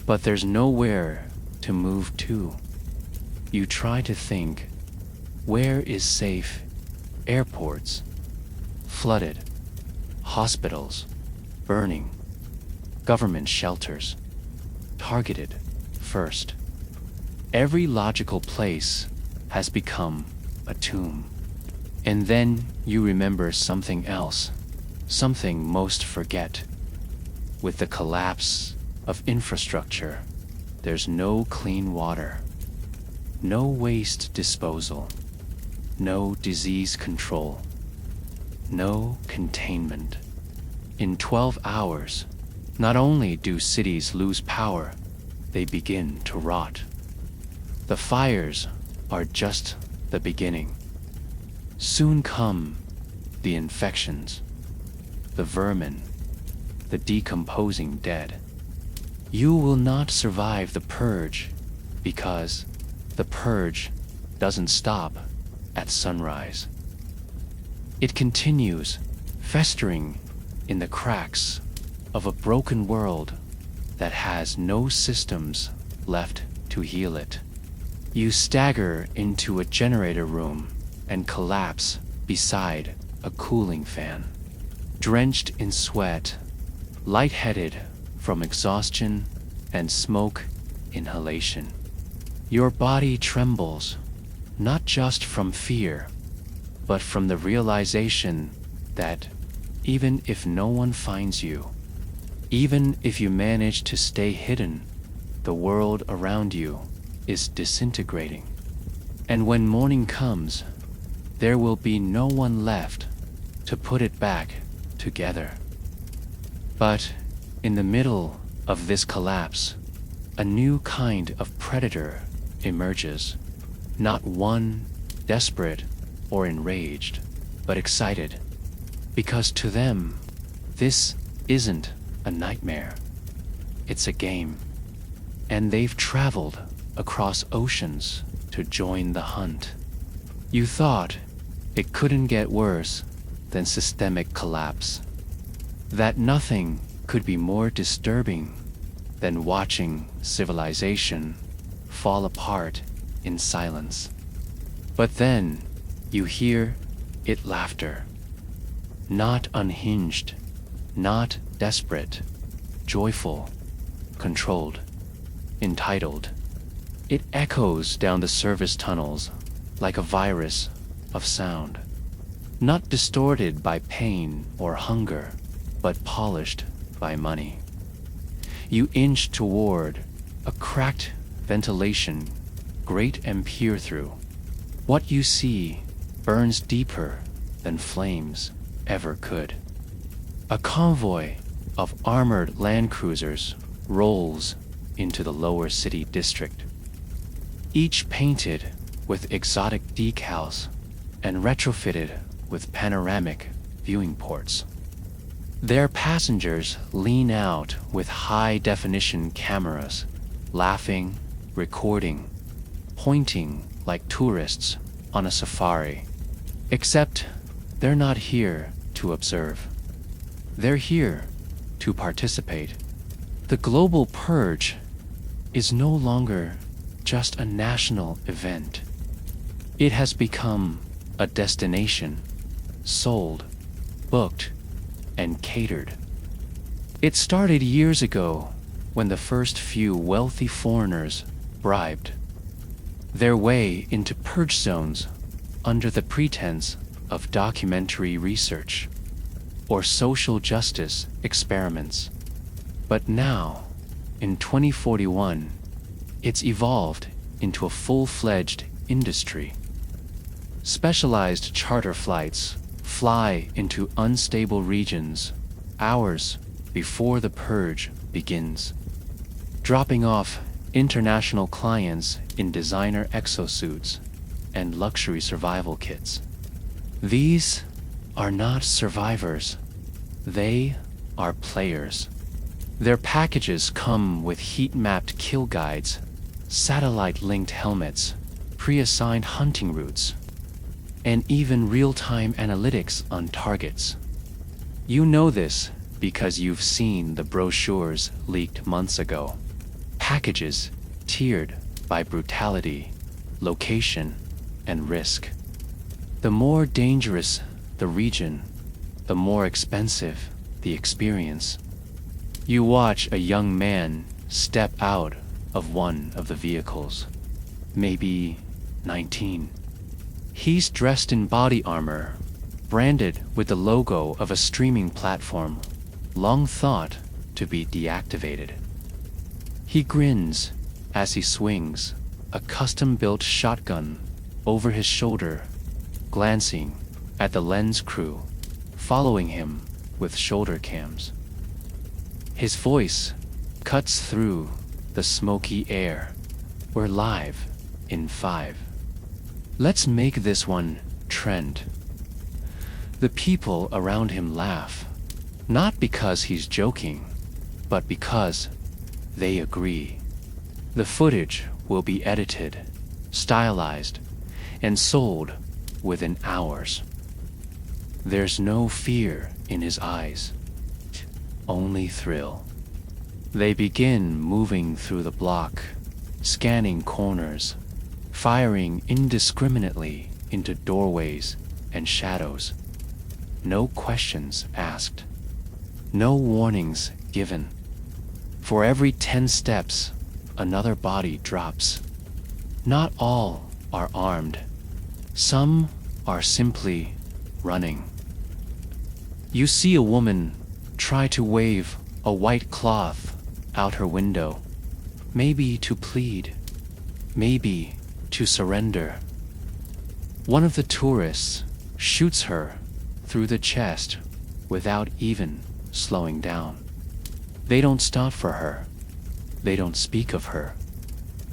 But there's nowhere to move to. You try to think, where is safe? Airports, flooded, hospitals, burning, government shelters, targeted first. Every logical place has become a tomb. And then you remember something else, something most forget. With the collapse of infrastructure, there's no clean water, no waste disposal, no disease control, no containment. In 12 hours, not only do cities lose power, they begin to rot. The fires are just the beginning. Soon come the infections, the vermin, the decomposing dead. You will not survive the purge because the purge doesn't stop at sunrise. It continues, festering in the cracks of a broken world that has no systems left to heal it. You stagger into a generator room and collapse beside a cooling fan. Drenched in sweat, lightheaded from exhaustion and smoke inhalation. Your body trembles, not just from fear, but from the realization that even if no one finds you, even if you manage to stay hidden, the world around you is disintegrating. And when morning comes, there will be no one left to put it back together. But in the middle of this collapse, a new kind of predator emerges. Not one desperate or enraged, but excited. Because to them, this isn't a nightmare. It's a game. And they've traveled across oceans to join the hunt. You thought it couldn't get worse than systemic collapse. That nothing could be more disturbing than watching civilization fall apart in silence. But then you hear it laughter. Not unhinged, not desperate, joyful, controlled, entitled. It echoes down the service tunnels like a virus of sound, not distorted by pain or hunger, but polished by money. You inch toward a cracked ventilation grate and peer through. What you see burns deeper than flames ever could. A convoy of armored land cruisers rolls into the lower city district, each painted with exotic decals and retrofitted with panoramic viewing ports. Their passengers lean out with high-definition cameras, laughing, recording, pointing like tourists on a safari. Except they're not here to observe. They're here to participate. The global purge is no longer just a national event. It has become a destination, sold, booked, and catered. It started years ago when the first few wealthy foreigners bribed their way into purge zones under the pretense of documentary research or social justice experiments. But now, in 2041, it's evolved into a full-fledged industry. Specialized charter flights fly into unstable regions hours before the purge begins, dropping off international clients in designer exosuits and luxury survival kits. These are not survivors, they are players. Their packages come with heat-mapped kill guides, satellite-linked helmets, pre-assigned hunting routes, and even real-time analytics on targets. You know this because you've seen the brochures leaked months ago. Packages tiered by brutality, location, and risk. The more dangerous the region, the more expensive the experience. You watch a young man step out of one of the vehicles, maybe 19. He's dressed in body armor, branded with the logo of a streaming platform, long thought to be deactivated. He grins as he swings a custom-built shotgun over his shoulder, glancing at the lens crew following him with shoulder cams. His voice cuts through the smoky air. We're live in 5. Let's make this one trend. The people around him laugh, not because he's joking, but because they agree. The footage will be edited, stylized, and sold within hours. There's no fear in his eyes, only thrill. They begin moving through the block, scanning corners, firing indiscriminately into doorways and shadows. No questions asked, no warnings given. For every 10 steps, another body drops. Not all are armed. Some are simply running. You see a woman try to wave a white cloth out her window, maybe to plead, maybe to surrender. One of the tourists shoots her through the chest without even slowing down. They don't stop for her. They don't speak of her.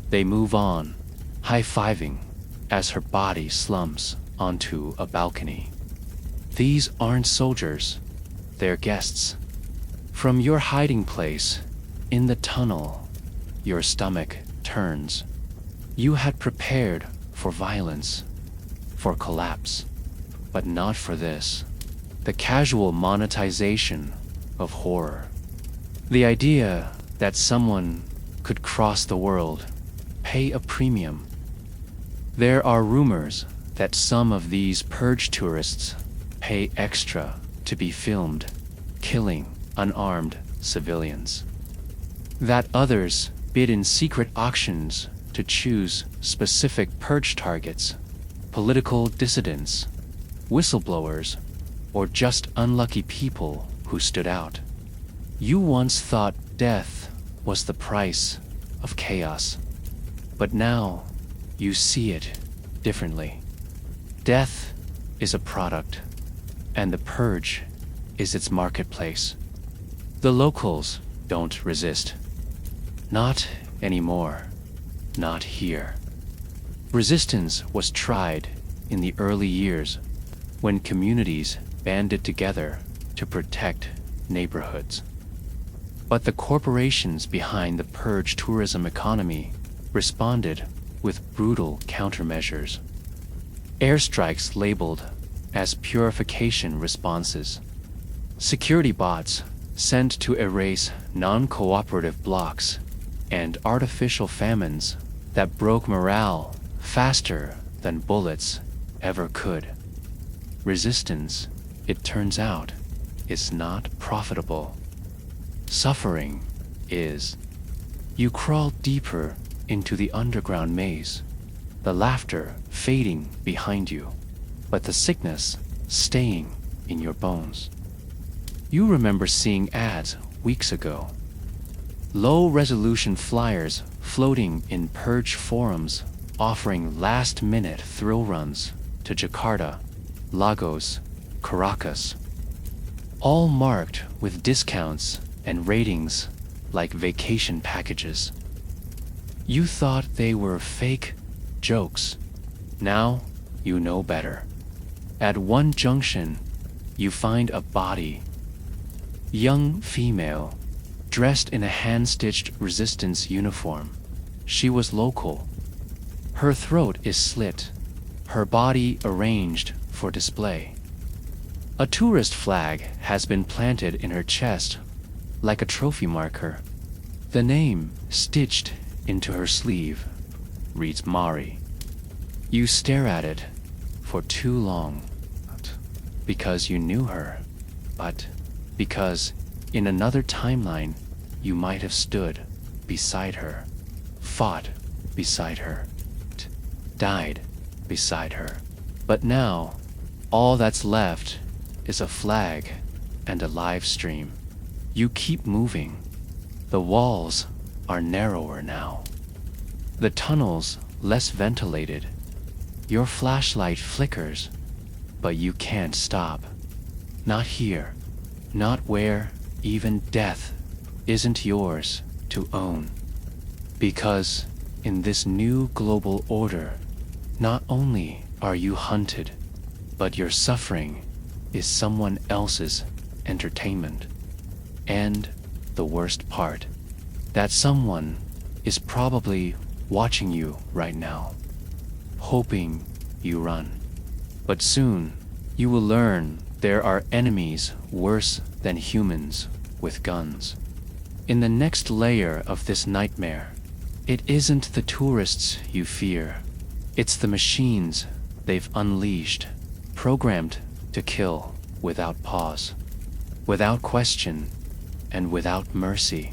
They move on, high-fiving as her body slumps onto a balcony. These aren't soldiers, they're guests. From your hiding place, in the tunnel, your stomach turns. You had prepared for violence, for collapse, but not for this. The casual monetization of horror. The idea that someone could cross the world, pay a premium. There are rumors that some of these purge tourists pay extra to be filmed killing unarmed civilians. That others bid in secret auctions to choose specific purge targets, political dissidents, whistleblowers, or just unlucky people who stood out. You once thought death was the price of chaos, but now you see it differently. Death is a product, and the purge is its marketplace. The locals don't resist. Not anymore. Not here. Resistance was tried in the early years when communities banded together to protect neighborhoods. But the corporations behind the purge tourism economy responded with brutal countermeasures. Airstrikes labeled as purification responses. Security bots sent to erase non-cooperative blocks, and artificial famines that broke morale faster than bullets ever could. Resistance, it turns out, is not profitable. Suffering is. You crawl deeper into the underground maze, the laughter fading behind you, but the sickness staying in your bones. You remember seeing ads weeks ago. Low-resolution flyers floating in purge forums offering last-minute thrill runs to Jakarta, Lagos, Caracas, all marked with discounts and ratings like vacation packages. You thought they were fake jokes. Now you know better. At one junction, you find a body. Young female, dressed in a hand-stitched resistance uniform. She was local. Her throat is slit, her body arranged for display. A tourist flag has been planted in her chest like a trophy marker. The name stitched into her sleeve reads Mari. You stare at it for too long, not because you knew her, but because in another timeline you might have stood beside her, fought beside her, died beside her. But now, all that's left is a flag and a live stream. You keep moving. The walls are narrower now. The tunnels less ventilated. Your flashlight flickers, but you can't stop. Not here, not where even death isn't yours to own. Because in this new global order, not only are you hunted, but your suffering is someone else's entertainment. And the worst part, that someone is probably watching you right now, hoping you run. But soon, you will learn there are enemies worse than humans with guns. In the next layer of this nightmare, it isn't the tourists you fear. It's the machines they've unleashed, programmed to kill without pause, without question, and without mercy.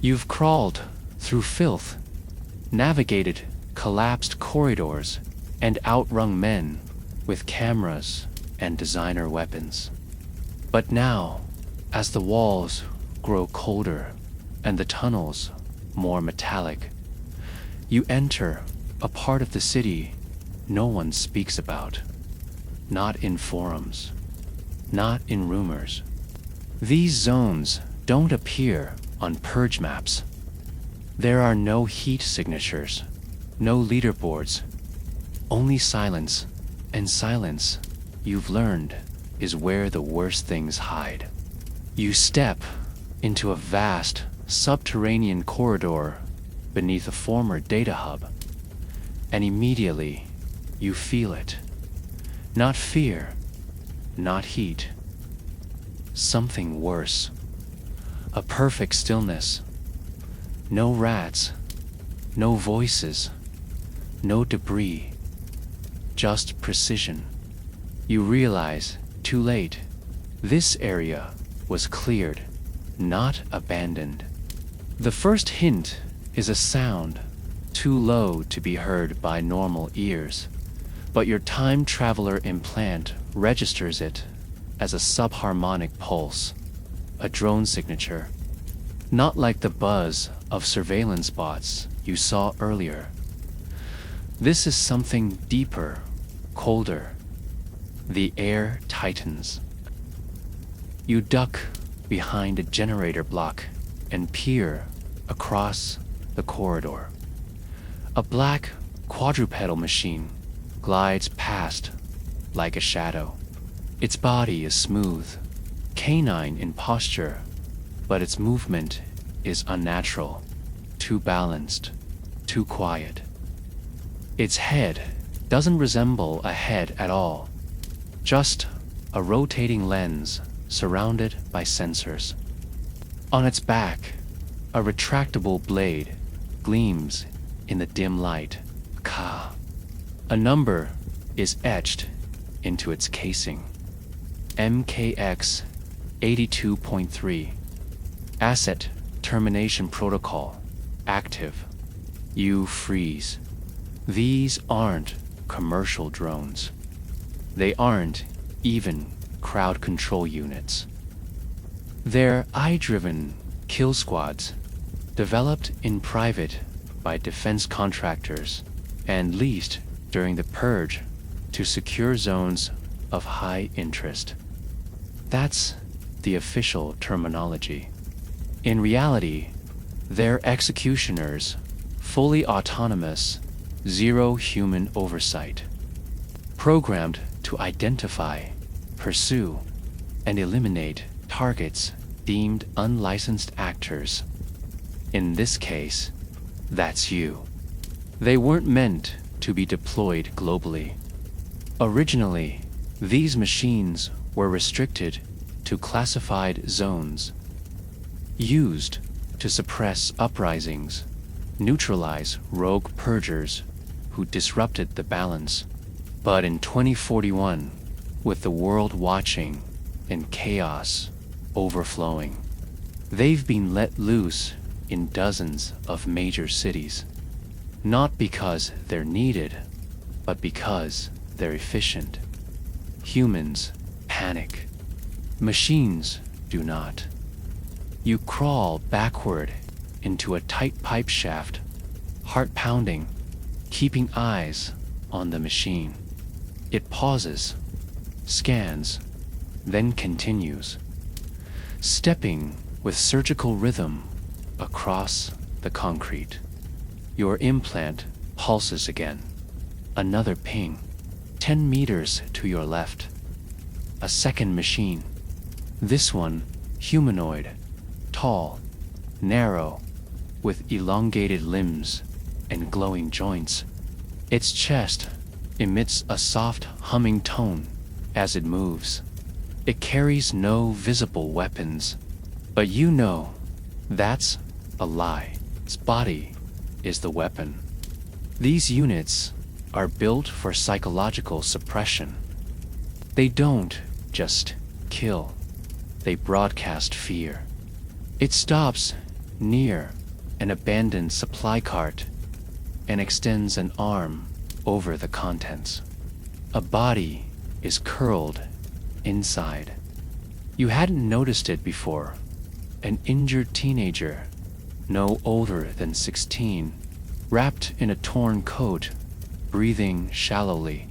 You've crawled through filth, navigated collapsed corridors, and outrun men with cameras and designer weapons. But now, as the walls grow colder and the tunnels more metallic, you enter a part of the city no one speaks about. Not in forums, not in rumors. These zones don't appear on purge maps. There are no heat signatures, no leaderboards, only silence, and silence, you've learned, is where the worst things hide. You step into a vast subterranean corridor beneath a former data hub, and immediately you feel it. Not fear, not heat. Something worse. A perfect stillness. No rats, no voices, no debris. Just precision. You realize, too late, this area was cleared, not abandoned. The first hint is a sound, too low to be heard by normal ears, but your time traveler implant registers it as a subharmonic pulse, a drone signature, not like the buzz of surveillance bots you saw earlier. This is something deeper, colder. The air tightens. You duck behind a generator block and peer across the corridor. A black quadrupedal machine glides past like a shadow. Its body is smooth, canine in posture, but its movement is unnatural, too balanced, too quiet. Its head doesn't resemble a head at all, just a rotating lens surrounded by sensors. On its back, a retractable blade gleams in the dim light. Ka. A number is etched into its casing. MKX 82.3. Asset termination protocol active. You freeze. These aren't commercial drones. They aren't even crowd control units. They're eye-driven kill squads, developed in private by defense contractors and leased during the Purge to secure zones of high interest. That's the official terminology. In reality, they're executioners, fully autonomous, zero human oversight, programmed to identify, pursue, and eliminate targets deemed unlicensed actors. In this case, that's you. They weren't meant to be deployed globally. Originally, these machines were restricted to classified zones, used to suppress uprisings, neutralize rogue purgers who disrupted the balance. But in 2041, with the world watching and chaos overflowing, they've been let loose in dozens of major cities. Not because they're needed, but because they're efficient. Humans panic. Machines do not. You crawl backward into a tight pipe shaft, heart pounding, keeping eyes on the machine. It pauses, scans, then continues, stepping with surgical rhythm across the concrete. Your implant pulses again. Another ping, 10 meters to your left. A second machine. This one humanoid, tall, narrow, with elongated limbs and glowing joints. Its chest emits a soft humming tone as it moves. It carries no visible weapons, but you know that's a lie. Its body is the weapon. These units are built for psychological suppression. They don't just kill, they broadcast fear. It stops near an abandoned supply cart and extends an arm over the contents. A body is curled inside. You hadn't noticed it before. An injured teenager, no older than 16, wrapped in a torn coat, breathing shallowly.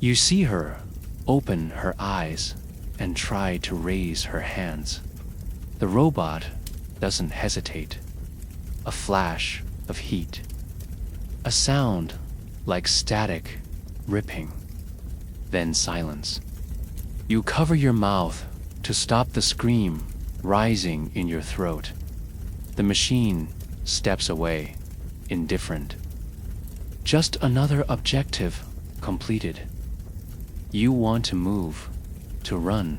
You see her open her eyes and try to raise her hands. The robot doesn't hesitate. A flash of heat. A sound like static ripping. Then silence. You cover your mouth to stop the scream rising in your throat. The machine steps away, indifferent. Just another objective completed. You want to move, to run,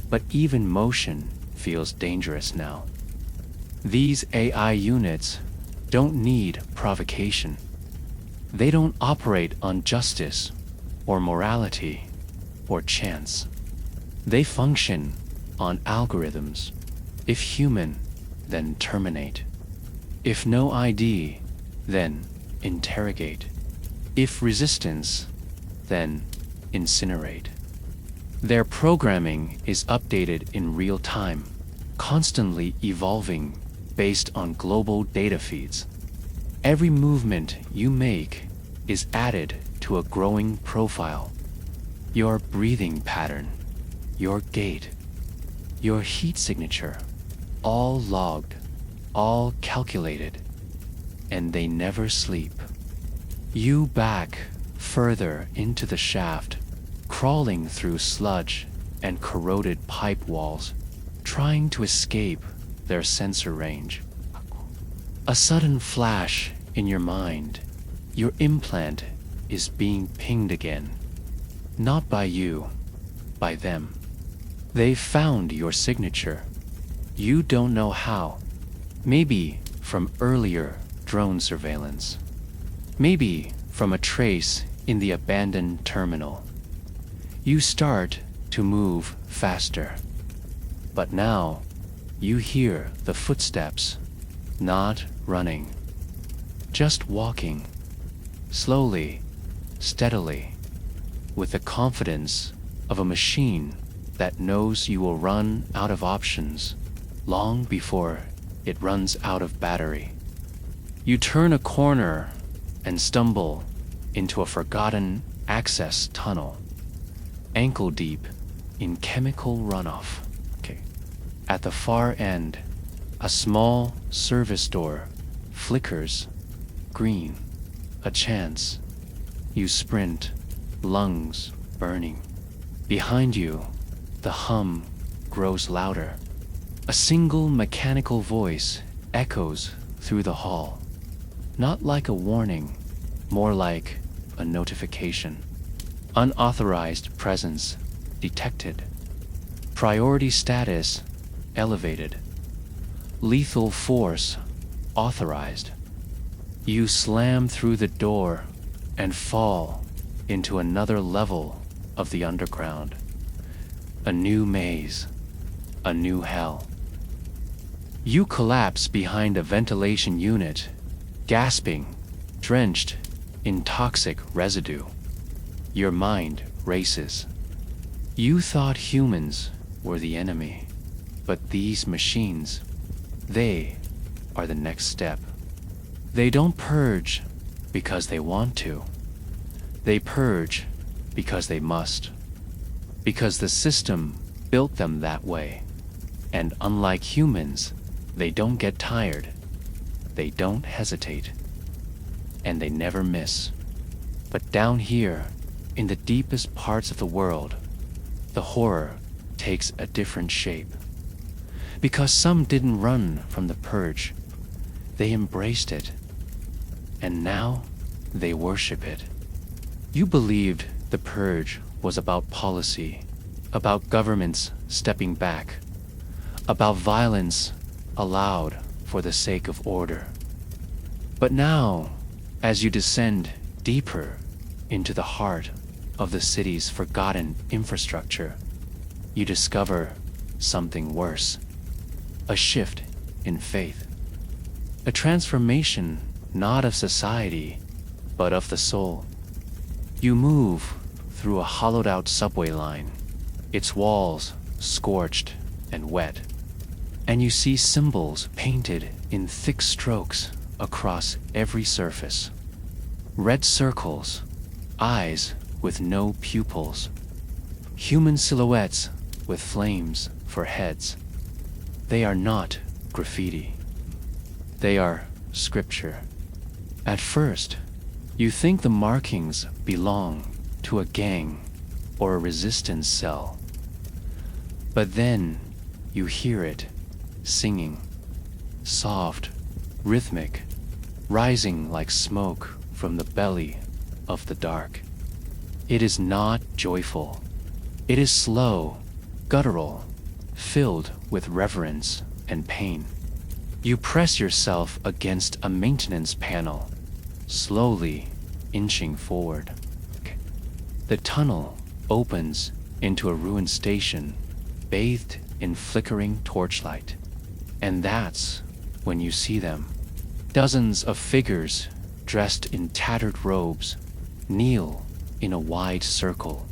but even motion feels dangerous now. These AI units don't need provocation. They don't operate on justice or morality or chance. They function on algorithms. If human, then terminate. If no ID, then interrogate. If resistance, then incinerate. Their programming is updated in real time, constantly evolving based on global data feeds. Every movement you make is added to a growing profile. Your breathing pattern, your gait, your heat signature, all logged, all calculated, and they never sleep. You back further into the shaft, crawling through sludge and corroded pipe walls, trying to escape their sensor range. A sudden flash in your mind. Your implant is being pinged again. Not by you, by them. They've found your signature. You don't know how. Maybe from earlier drone surveillance. Maybe from a trace in the abandoned terminal. You start to move faster. But now, you hear the footsteps, not running, just walking, slowly, steadily, with the confidence of a machine that knows you will run out of options long before it runs out of battery. You turn a corner and stumble into a forgotten access tunnel, ankle deep in chemical runoff. Okay. At the far end, a small service door flickers green. A chance. You sprint, lungs burning. Behind you, the hum grows louder. A single mechanical voice echoes through the hall. Not like a warning, more like a notification. Unauthorized presence detected. Priority status elevated. Lethal force authorized. You slam through the door and fall into another level of the underground. A new maze, a new hell. You collapse behind a ventilation unit, gasping, drenched in toxic residue. Your mind races. You thought humans were the enemy, but these machines, they are the next step. They don't purge because they want to. They purge because they must. Because the system built them that way. And unlike humans, they don't get tired. They don't hesitate. And they never miss. But down here, in the deepest parts of the world, the horror takes a different shape. Because some didn't run from the purge. They embraced it. And now they worship it. You believed the purge was about policy, about governments stepping back, about violence allowed for the sake of order. But now, as you descend deeper into the heart of the city's forgotten infrastructure, you discover something worse. A shift in faith. A transformation not of society, but of the soul. You move through a hollowed-out subway line, its walls scorched and wet, and you see symbols painted in thick strokes across every surface. Red circles, eyes with no pupils, human silhouettes with flames for heads. They are not graffiti. They are scripture. At first, you think the markings belong to a gang or a resistance cell. But then you hear it singing, soft, rhythmic, rising like smoke from the belly of the dark. It is not joyful. It is slow, guttural, filled with reverence and pain. You press yourself against a maintenance panel, slowly inching forward. The tunnel opens into a ruined station, bathed in flickering torchlight. And that's when you see them. Dozens of figures dressed in tattered robes kneel in a wide circle,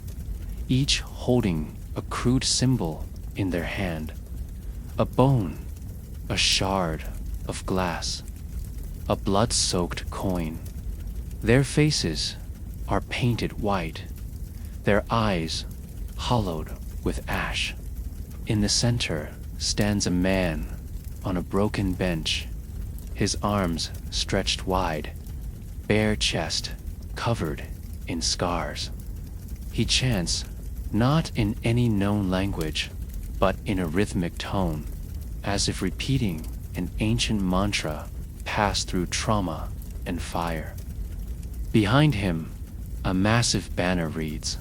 each holding a crude symbol in their hand. A bone, a shard of glass, a blood-soaked coin. Their faces are painted white, their eyes hollowed with ash. In the center stands a man on a broken bench, his arms stretched wide, bare chest covered in scars. He chants, not in any known language, but in a rhythmic tone, as if repeating an ancient mantra passed through trauma and fire. Behind him, a massive banner reads,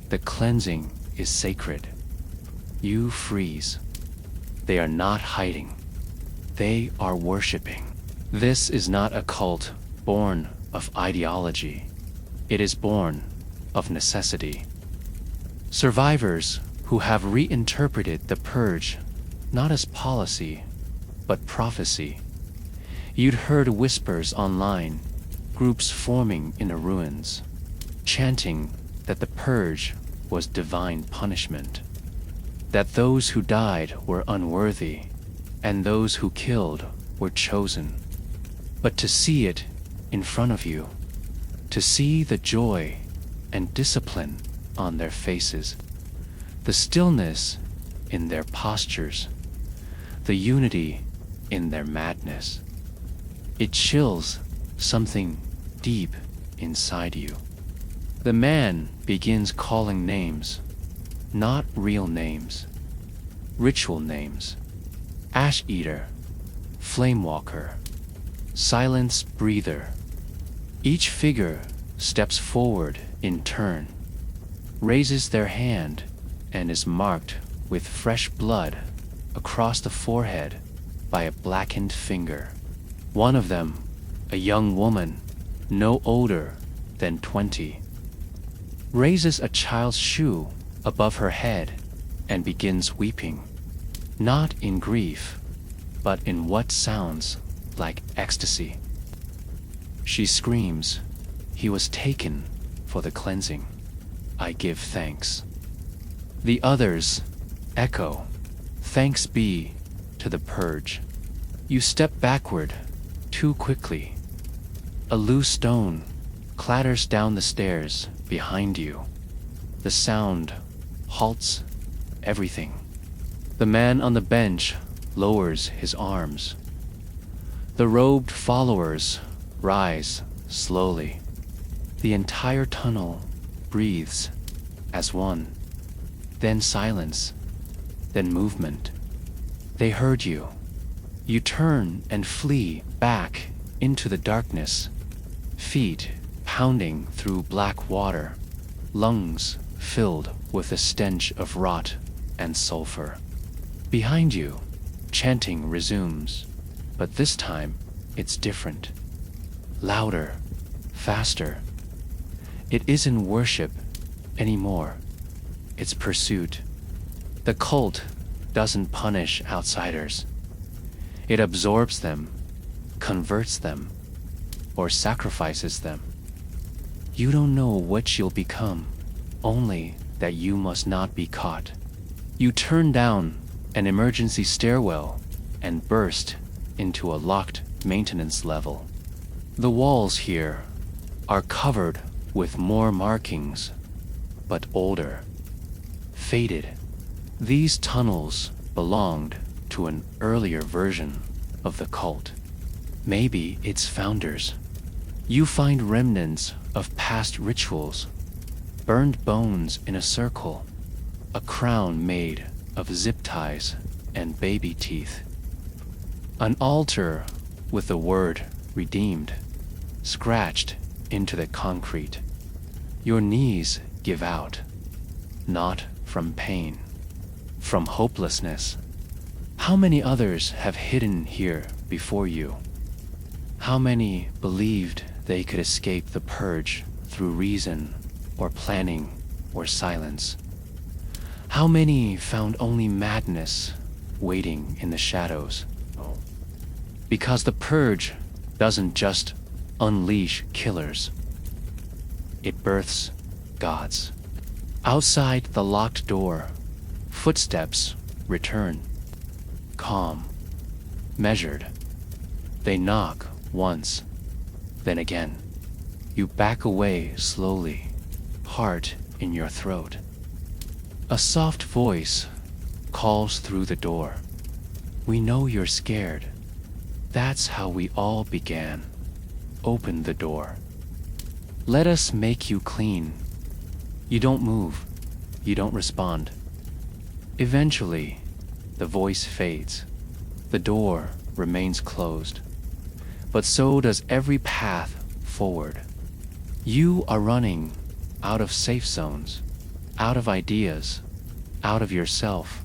"The cleansing is sacred." You freeze. They are not hiding. They are worshiping. This is not a cult born of ideology. It is born of necessity. Survivors who have reinterpreted the purge not as policy, but prophecy. You'd heard whispers online, groups forming in the ruins, chanting that the purge was divine punishment, that those who died were unworthy, and those who killed were chosen. But to see it in front of you, to see the joy and discipline on their faces, the stillness in their postures, the unity in their madness. It chills something deep inside you. The man begins calling names, not real names, ritual names. Ash Eater, Flame Walker, Silence Breather. Each figure steps forward in turn, raises their hand, and is marked with fresh blood across the forehead by a blackened finger. One of them, a young woman, no older than 20, raises a child's shoe above her head and begins weeping, not in grief, but in what sounds like ecstasy. She screams, "He was taken for the cleansing. I give thanks." The others echo, "Thanks be to the purge." You step backward too quickly. A loose stone clatters down the stairs behind you. The sound halts everything. The man on the bench lowers his arms. The robed followers rise slowly. The entire tunnel breathes as one. Then silence, then movement. They heard you. You turn and flee back into the darkness, feet pounding through black water, lungs filled with the stench of rot and sulfur. Behind you, chanting resumes, but this time it's different. Louder, faster. It isn't worship anymore. It's pursuit. The cult doesn't punish outsiders. It absorbs them, converts them, or sacrifices them. You don't know what you'll become, only that you must not be caught. You turn down an emergency stairwell and burst into a locked maintenance level. The walls here are covered with more markings, but older, faded. These tunnels belonged to an earlier version of the cult, maybe its founders. You find remnants of past rituals, burned bones in a circle, a crown made of zip ties and baby teeth, an altar with the word redeemed scratched into the concrete. Your knees give out, not from pain, from hopelessness. How many others have hidden here before you? How many believed they could escape the purge through reason or planning or silence? How many found only madness waiting in the shadows? Because the purge doesn't just unleash killers. It births gods. Outside the locked door, footsteps return. Calm, measured. They knock once, then again. You back away slowly, heart in your throat. A soft voice calls through the door. We know you're scared. That's how we all began. Open the door. Let us make you clean. You don't move. You don't respond. Eventually, the voice fades. The door remains closed. But so does every path forward. You are running out of safe zones, out of ideas, out of yourself.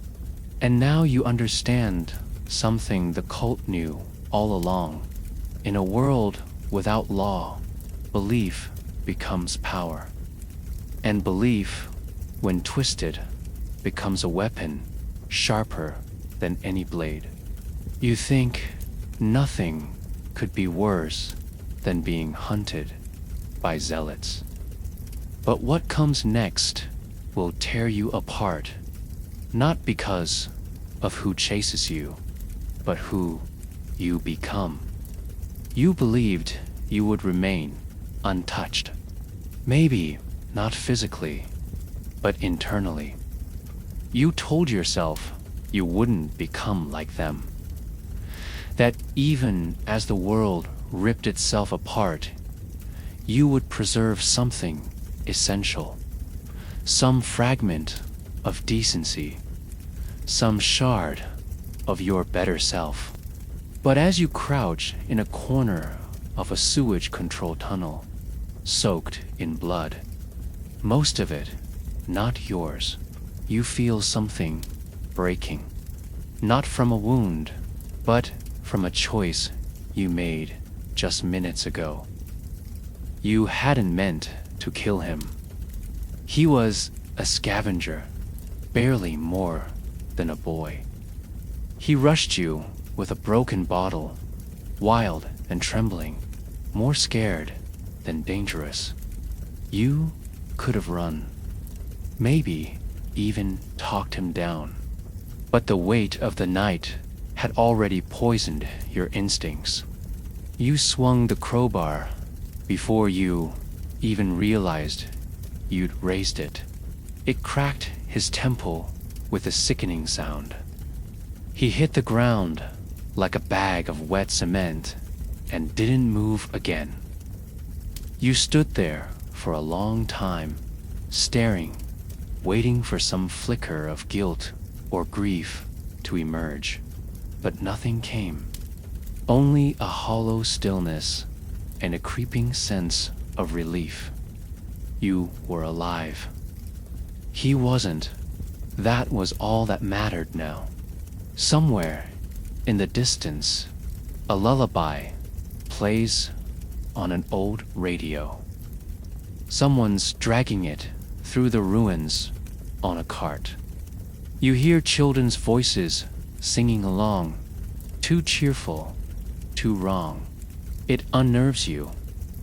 And now you understand something the cult knew all along. In a world without law, belief becomes power. And belief, when twisted, becomes a weapon sharper than any blade. You think nothing could be worse than being hunted by zealots. But what comes next will tear you apart, not because of who chases you, but who you become. You believed you would remain untouched. Maybe not physically, but internally. You told yourself you wouldn't become like them. That even as the world ripped itself apart, you would preserve something essential, some fragment of decency, some shard of your better self. But as you crouch in a corner of a sewage control tunnel, soaked in blood, most of it not yours, you feel something breaking, not from a wound, but from a choice you made just minutes ago. You hadn't meant to kill him. He was a scavenger, barely more than a boy. He rushed you with a broken bottle, wild and trembling, more scared than dangerous. You could have run, maybe even talked him down. But the weight of the night had already poisoned your instincts. You swung the crowbar before you even realized you'd raised it. It cracked his temple with a sickening sound. He hit the ground like a bag of wet cement and didn't move again. You stood there for a long time, staring, waiting for some flicker of guilt or grief to emerge. But nothing came. Only a hollow stillness and a creeping sense of relief. You were alive. He wasn't. That was all that mattered now. Somewhere in the distance, a lullaby plays on an old radio. Someone's dragging it through the ruins on a cart. You hear children's voices singing along, too cheerful, too wrong. It unnerves you,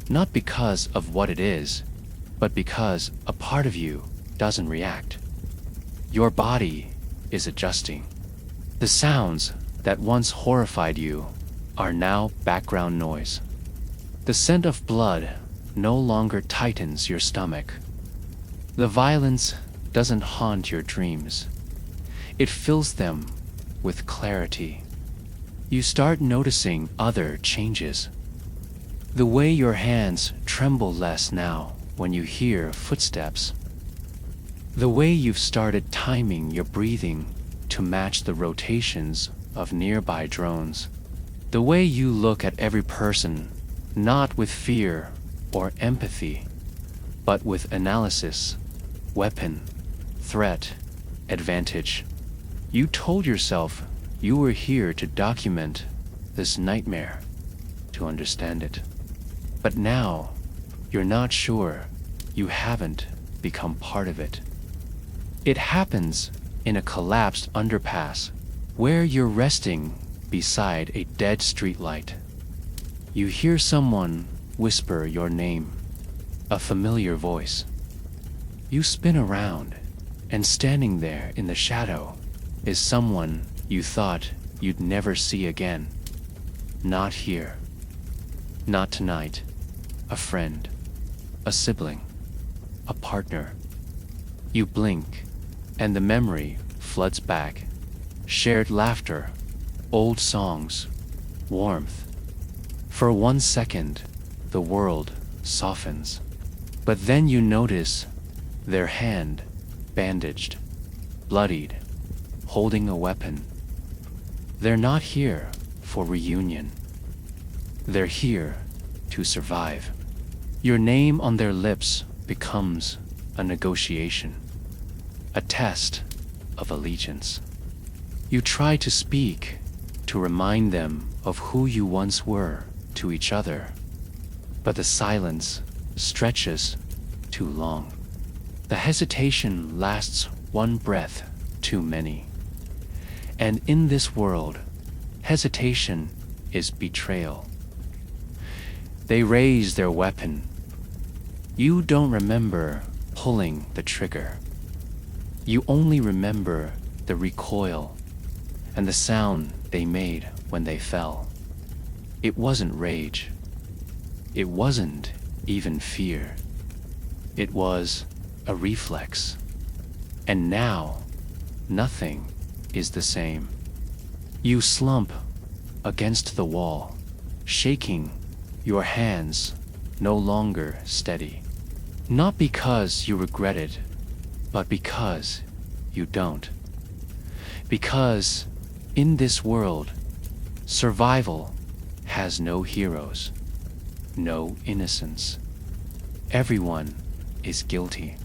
not because of what it is, but because a part of you doesn't react. Your body is adjusting. The sounds that once horrified you are now background noise. The scent of blood no longer tightens your stomach. The violence doesn't haunt your dreams. It fills them with clarity. You start noticing other changes. The way your hands tremble less now when you hear footsteps. The way you've started timing your breathing to match the rotations of nearby drones. The way you look at every person, not with fear or empathy, but with analysis, weapon, threat, advantage. You told yourself you were here to document this nightmare, to understand it. But now, you're not sure you haven't become part of it. It happens in a collapsed underpass where you're resting beside a dead streetlight. You hear someone whisper your name, a familiar voice. You spin around, and standing there in the shadow is someone you thought you'd never see again. Not here. Not tonight. A friend. A sibling. A partner. You blink, and the memory floods back. Shared laughter, old songs, warmth. For 1 second, the world softens. But then you notice their hand bandaged, bloodied, holding a weapon. They're not here for reunion. They're here to survive. Your name on their lips becomes a negotiation, a test of allegiance. You try to speak, to remind them of who you once were to each other, but the silence stretches too long. The hesitation lasts one breath too many. And in this world, hesitation is betrayal. They raise their weapon. You don't remember pulling the trigger. You only remember the recoil and the sound they made when they fell. It wasn't rage. it wasn't even fear. It was a reflex. And now, nothing is the same. You slump against the wall, shaking, your hands no longer steady. Not because you regret it, but because you don't. Because in this world, survival has no heroes, no innocence. Everyone is guilty,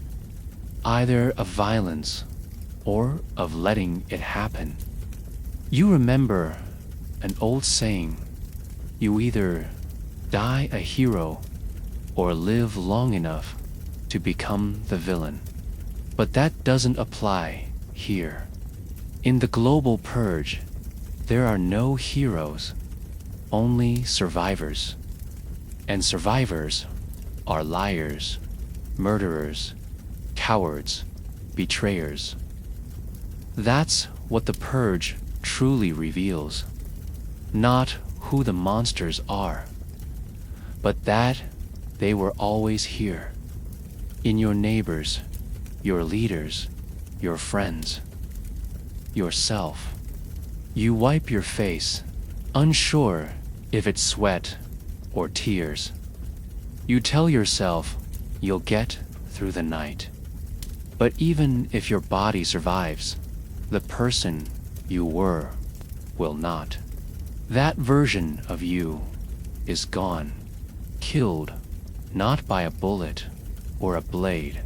either of violence or of letting it happen. You remember an old saying, you either die a hero or live long enough to become the villain. But that doesn't apply here. In the global purge, there are no heroes, only survivors. And survivors are liars, murderers, cowards, betrayers. That's what the purge truly reveals. Not who the monsters are, but that they were always here. In your neighbors, your leaders, your friends, yourself. You wipe your face, unsure if it's sweat or tears. You tell yourself you'll get through the night. But even if your body survives, the person you were will not. That version of you is gone, killed not by a bullet or a blade,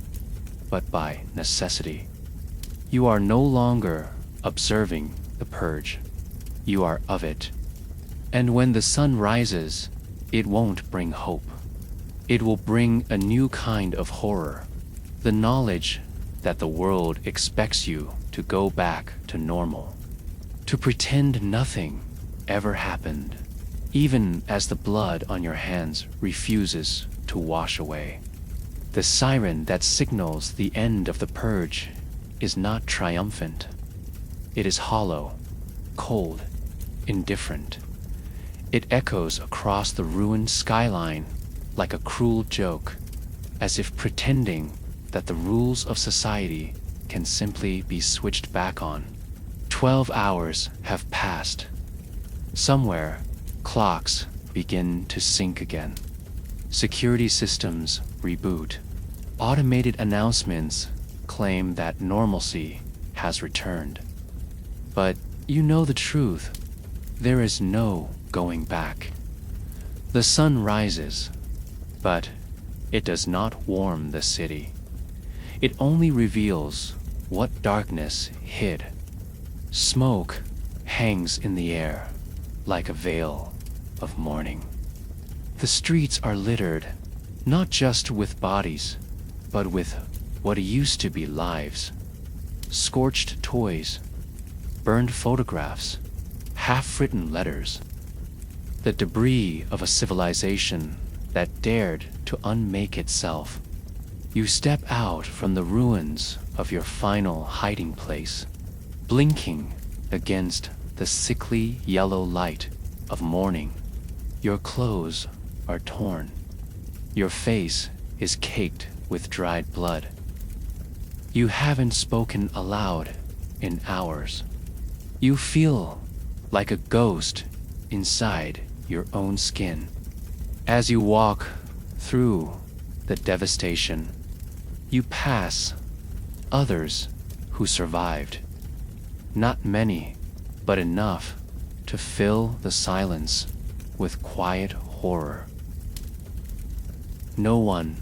but by necessity. You are no longer observing the purge. You are of it. And when the sun rises, it won't bring hope. It will bring a new kind of horror, the knowledge that the world expects you to go back to normal, to pretend nothing ever happened, even as the blood on your hands refuses to wash away. The siren that signals the end of the purge is not triumphant. It is hollow, cold, indifferent. It echoes across the ruined skyline like a cruel joke, as if pretending that the rules of society can simply be switched back on. 12 hours have passed. Somewhere, clocks begin to sync again. Security systems reboot. Automated announcements claim that normalcy has returned. But you know the truth. There is no going back. The sun rises, but it does not warm the city. It only reveals what darkness hid. Smoke hangs in the air like a veil of mourning. The streets are littered, not just with bodies, but with what used to be lives. Scorched toys, burned photographs, half-written letters. The debris of a civilization that dared to unmake itself. You step out from the ruins of your final hiding place, blinking against the sickly yellow light of morning. Your clothes are torn. Your face is caked with dried blood. You haven't spoken aloud in hours. You feel like a ghost inside your own skin. As you walk through the devastation, you pass others who survived. Not many, but enough to fill the silence with quiet horror. No one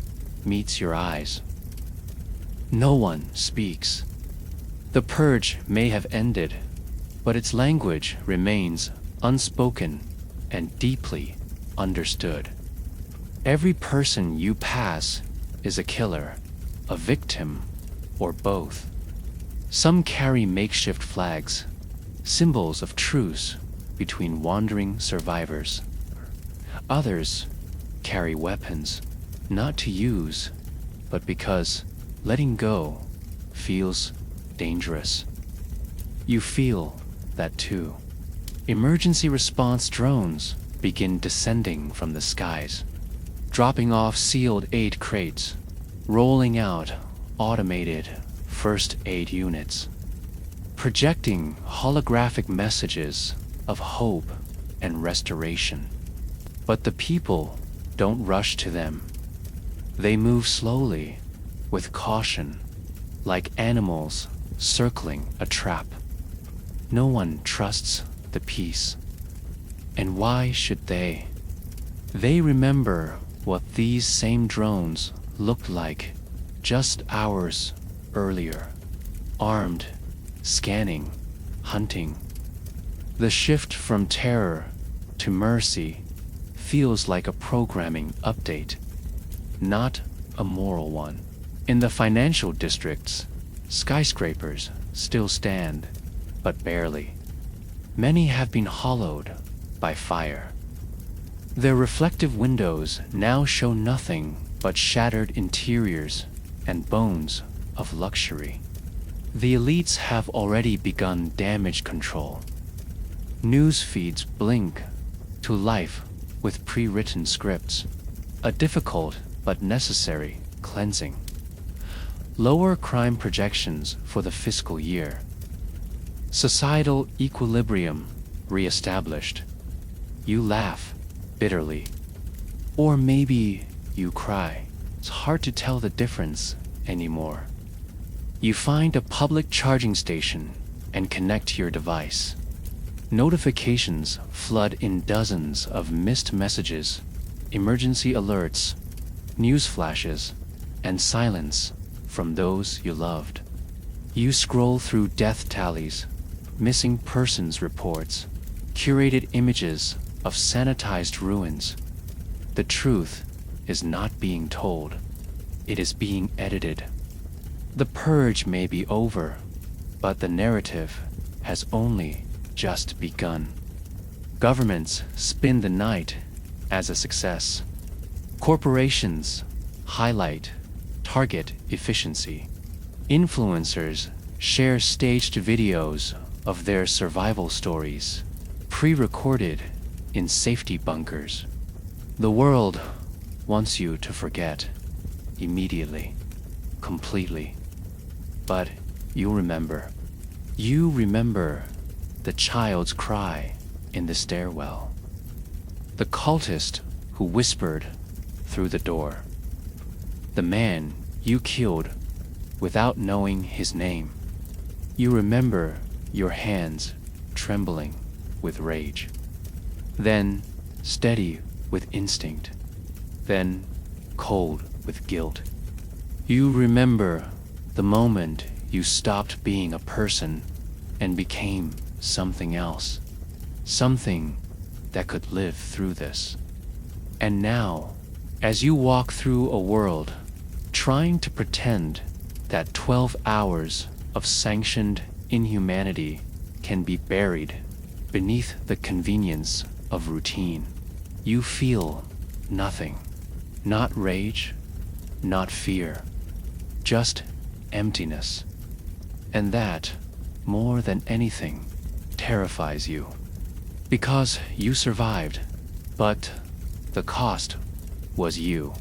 meets your eyes. No one speaks. The purge may have ended, but its language remains unspoken and deeply understood. Every person you pass is a killer, a victim, or both. Some carry makeshift flags, symbols of truce between wandering survivors. Others carry weapons, not to use, but because letting go feels dangerous. You feel that too. Emergency response drones begin descending from the skies. dropping off sealed aid crates, rolling out automated first aid units, projecting holographic messages of hope and restoration. But the people don't rush to them. They move slowly, with caution, like animals circling a trap. No one trusts the peace. And why should they? They remember what these same drones looked like just hours earlier. Armed, scanning, hunting. The shift from terror to mercy feels like a programming update, not a moral one. In the financial districts, skyscrapers still stand, but barely. Many have been hollowed by fire. Their reflective windows now show nothing but shattered interiors and bones of luxury. The elites have already begun damage control. News feeds blink to life with pre-written scripts, a difficult but necessary cleansing. Lower crime projections for the fiscal year. Societal equilibrium reestablished. You laugh bitterly. Or maybe you cry. It's hard to tell the difference anymore. You find a public charging station and connect your device. Notifications flood in dozens of missed messages, emergency alerts, news flashes, and silence from those you loved. You scroll through death tallies, missing persons reports, curated images of sanitized ruins. The truth is not being told. It is being edited. The purge may be over, but the narrative has only just begun. Governments spin the night as a success. Corporations highlight target efficiency. Influencers share staged videos of their survival stories, pre-recorded in safety bunkers. The world wants you to forget immediately, completely. But you remember. You remember the child's cry in the stairwell. The cultist who whispered through the door. The man you killed without knowing his name. You remember your hands trembling with rage. Then steady with instinct. Then cold with guilt. You remember the moment you stopped being a person and became something else. Something that could live through this. And now, as you walk through a world trying to pretend that 12 hours of sanctioned inhumanity can be buried beneath the convenience of routine, you feel nothing. Not rage, not fear, just emptiness. And that, more than anything, terrifies you. Because you survived, but the cost was you.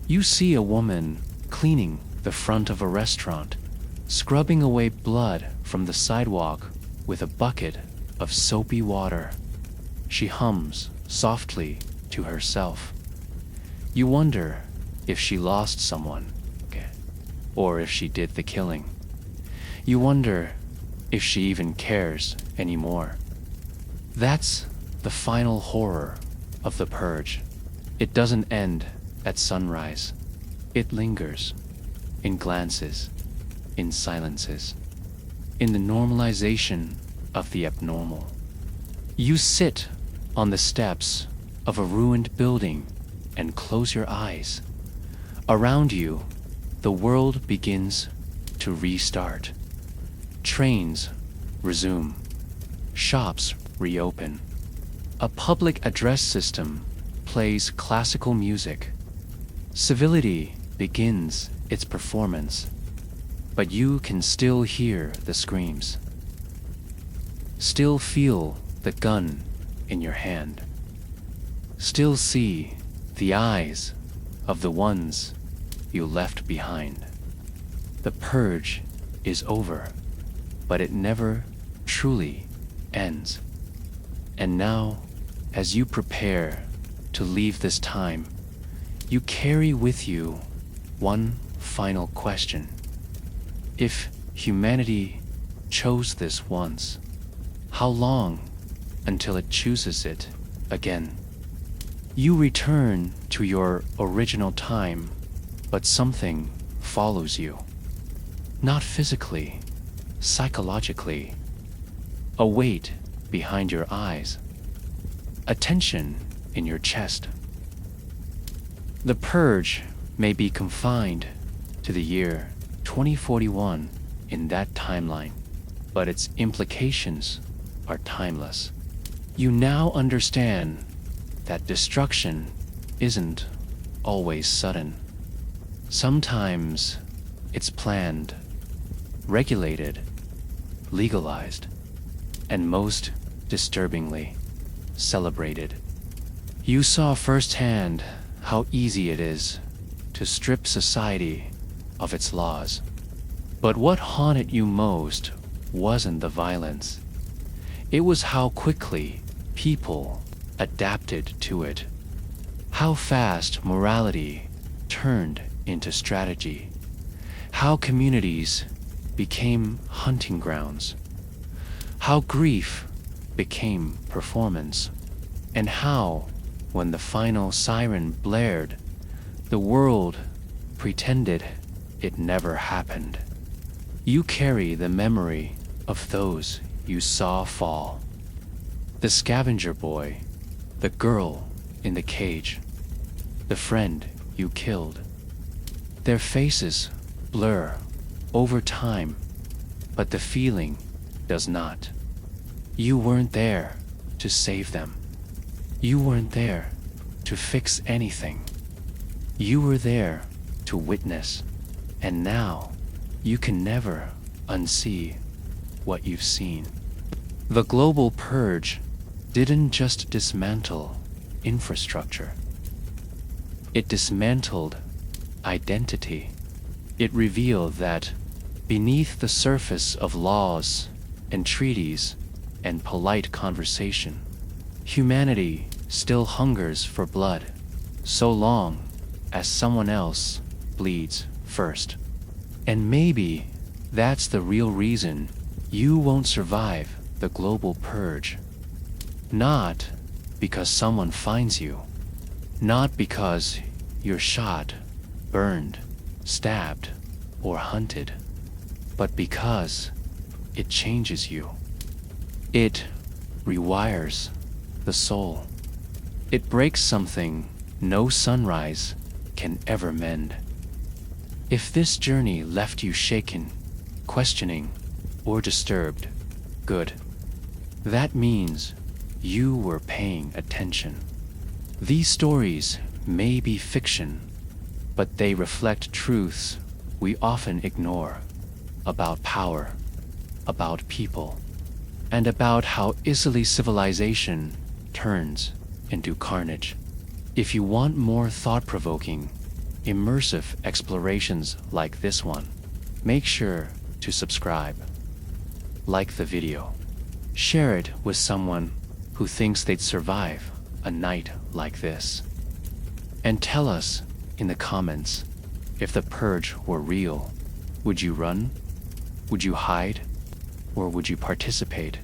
You see a woman cleaning the front of a restaurant, scrubbing away blood from the sidewalk with a bucket of soapy water. She hums softly to herself. You wonder if she lost someone, or if she did the killing. You wonder if she even cares anymore. That's the final horror of the purge. It doesn't end at sunrise. It lingers in glances, in silences, in the normalization of the abnormal. You sit on the steps of a ruined building and close your eyes. Around you, the world begins to restart. Trains resume. Shops reopen. A public address system plays classical music. Civility begins its performance, but you can still hear the screams. Still feel the gun in your hand. Still see the eyes of the ones you left behind. The purge is over, but it never truly ends. And now, as you prepare to leave this time, you carry with you one final question. If humanity chose this once, how long until it chooses it again? You return to your original time, but something follows you. Not physically, psychologically. A weight behind your eyes. A tension in your chest. The purge may be confined to the year 2041 in that timeline, but its implications are timeless. You now understand that destruction isn't always sudden. Sometimes it's planned, regulated, legalized, and most disturbingly, celebrated. You saw firsthand how easy it is to strip society of its laws. But what haunted you most wasn't the violence. It was how quickly people adapted to it. How fast morality turned into strategy. How communities became hunting grounds. How grief became performance. And how, when the final siren blared, the world pretended it never happened. You carry the memory of those you saw fall. The scavenger boy, the girl in the cage, the friend you killed. Their faces blur over time, but the feeling does not. You weren't there to save them. You weren't there to fix anything. You were there to witness, and now you can never unsee what you've seen. The global purge didn't just dismantle infrastructure. It dismantled identity. It revealed that beneath the surface of laws and treaties and polite conversation, humanity still hungers for blood, so long as someone else bleeds first. And maybe that's the real reason you won't survive the global purge. Not because someone finds you, not because you're shot, burned, stabbed, or hunted, but because it changes you. It rewires the soul. It breaks something no sunrise can ever mend. If this journey left you shaken, questioning, or disturbed, good. That means you were paying attention. These stories may be fiction, but they reflect truths we often ignore about power, about people, and about how easily civilization turns into carnage. If you want more thought-provoking, immersive explorations like this one, make sure to subscribe, like the video, share it with someone who thinks they'd survive a night like this, and tell us in the comments, if the purge were real, would you run? Would you hide? Or would you participate?